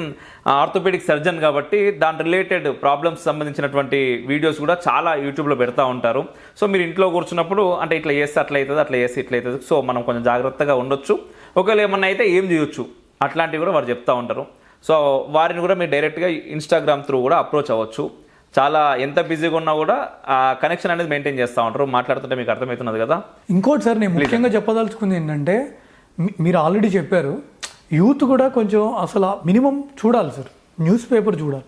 orthopaedic surgeon కాబట్టి దాని రిలేటెడ్ ప్రాబ్లమ్స్ సంబంధించినటువంటి వీడియోస్ కూడా చాలా యూట్యూబ్లో పెడతా ఉంటారు. సో మీరు ఇంట్లో కూర్చున్నప్పుడు అంటే ఇట్లా చేస్తే అట్లా అవుతుంది, అట్లా చేస్తే ఇట్లా అవుతుంది, సో మనం కొంచెం జాగ్రత్తగా ఉండొచ్చు. ఒకవేళ ఏమన్నా అయితే ఏం చేయొచ్చు అట్లాంటివి కూడా వారు చెప్తా ఉంటారు. సో వారిని కూడా మీరు డైరెక్ట్గా ఇన్స్టాగ్రామ్ త్రూ కూడా అప్రోచ్ అవ్వచ్చు. చాలా ఎంత బిజీగా ఉన్నా కూడా ఆ కనెక్షన్ అనేది మెయింటైన్ చేస్తూ ఉంటారు. మాట్లాడుతుంటే మీకు అర్థమవుతున్నది కదా. ఇంకోటి సార్ నేను ముఖ్యంగా చెప్పదలుచుకుంది ఏంటంటే, మీరు ఆల్రెడీ చెప్పారు, యూత్ కూడా కొంచెం అసలు మినిమం చూడాలి సార్, న్యూస్ పేపర్ చూడాలి,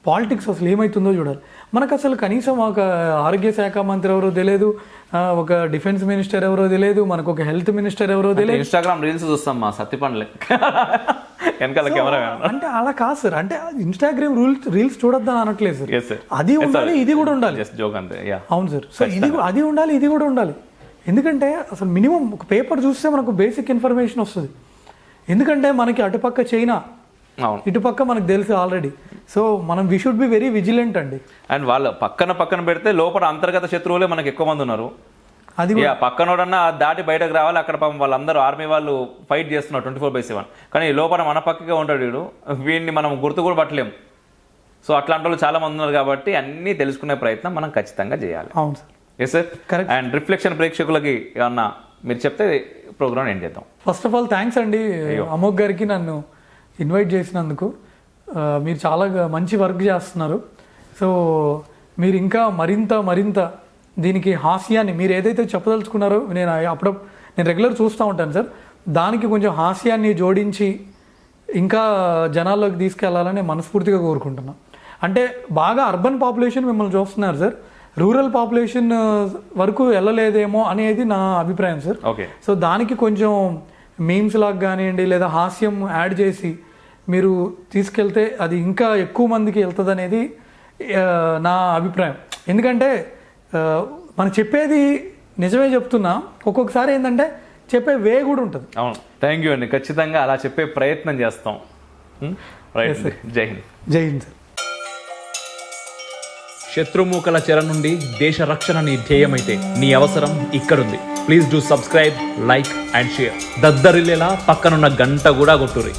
పాలిటిక్స్ అసలు ఏమవుతుందో చూడాలి. మనకు అసలు కనీసం ఒక ఆరోగ్య శాఖ మంత్రి ఎవరో తెలియదు, ఒక డిఫెన్స్ మినిస్టర్ ఎవరో తెలియదు, మనకు ఒక హెల్త్ మినిస్టర్ ఎవరో తెలియదు. ఇన్స్టాగ్రామ్ రీల్స్ చూస్తాం మా సత్తిపండ్లే వెనకాల కెమెరా. అంటే అలా కాదు సార్, అంటే ఇన్స్టాగ్రామ్ రీల్స్ చూడొద్దని అనట్లేదు సార్, అది ఉండాలి, ఇది కూడా ఉండాలి. అవును సార్. సో అది ఉండాలి, ఇది కూడా ఉండాలి. ఎందుకంటే అసలు మినిమం ఒక పేపర్ చూస్తే మనకు బేసిక్ ఇన్ఫర్మేషన్ వస్తుంది. ఎందుకంటే మనకి అటుపక్క చైనా, ఇటుపక్క మనకు తెలుసు ఆల్రెడీ. సో మనం we should be very vigilant అండి. అండ్ వాళ్ళు పక్కన పెడితే లోపల అంతర్గత శత్రువులే మనకి ఎక్కువ మంది ఉన్నారు. అది పక్కనోడన్నా దాటి బయటకు రావాలి. అక్కడ వాళ్ళందరూ ఆర్మీ వాళ్ళు ఫైట్ చేస్తున్నారు 24/7. కానీ ఈ లోపల మన పక్కగా ఉంటాడు వీడు, వీడిని మనం గుర్తు కూడా పట్టలేము. సో అట్లాంటి వాళ్ళు చాలా మంది ఉన్నారు కాబట్టి అన్నీ తెలుసుకునే ప్రయత్నం మనం ఖచ్చితంగా చేయాలి. అవును sir. Yes sir. Correct. And reflection ప్రేక్షకులకి ఏమన్నా మీరు చెప్తే ప్రోగ్రామ్ ఏం చేద్దాం. ఫస్ట్ ఆఫ్ ఆల్ థ్యాంక్స్ అండి అమోఘ్ గారికి నన్ను ఇన్వైట్ చేసినందుకు. మీరు చాలా మంచి వర్క్ చేస్తున్నారు. సో మీరు ఇంకా మరింత దీనికి హాస్యాన్ని మీరు ఏదైతే చెప్పదలుచుకున్నారో, నేను రెగ్యులర్ చూస్తూ ఉంటాను సార్, దానికి కొంచెం హాస్యాన్ని జోడించి ఇంకా జనాల్లోకి తీసుకెళ్లాలని మనస్ఫూర్తిగా కోరుకుంటున్నాను. అంటే బాగా అర్బన్ పాపులేషన్ మిమ్మల్ని చూస్తున్నారు సార్, రూరల్ పాపులేషన్ వరకు వెళ్ళలేదేమో అనేది నా అభిప్రాయం సార్. ఓకే. సో దానికి కొంచెం మీమ్స్ లాగా కానివ్వండి లేదా హాస్యం యాడ్ చేసి మీరు తీసుకెళ్తే అది ఇంకా ఎక్కువ మందికి వెళ్తుంది అనేది నా అభిప్రాయం. ఎందుకంటే మనం చెప్పేది నిజమే చెప్తున్నా, ఒక్కొక్కసారి ఏంటంటే చెప్పే వే కూడా ఉంటుంది. అవును, థ్యాంక్ యూ అండి. ఖచ్చితంగా అలా చెప్పే ప్రయత్నం చేస్తాం. రైట్, జై హింద్. జై హింద్ సార్. శత్రుమూకల చెర నుండి దేశ రక్షణ నీ ధ్యేయమైతే నీ అవసరం ఇక్కడుంది. Please do subscribe, like and share. దద్దరిల్లేలా పక్కనున్న గంట కూడా కొట్టుర్రి.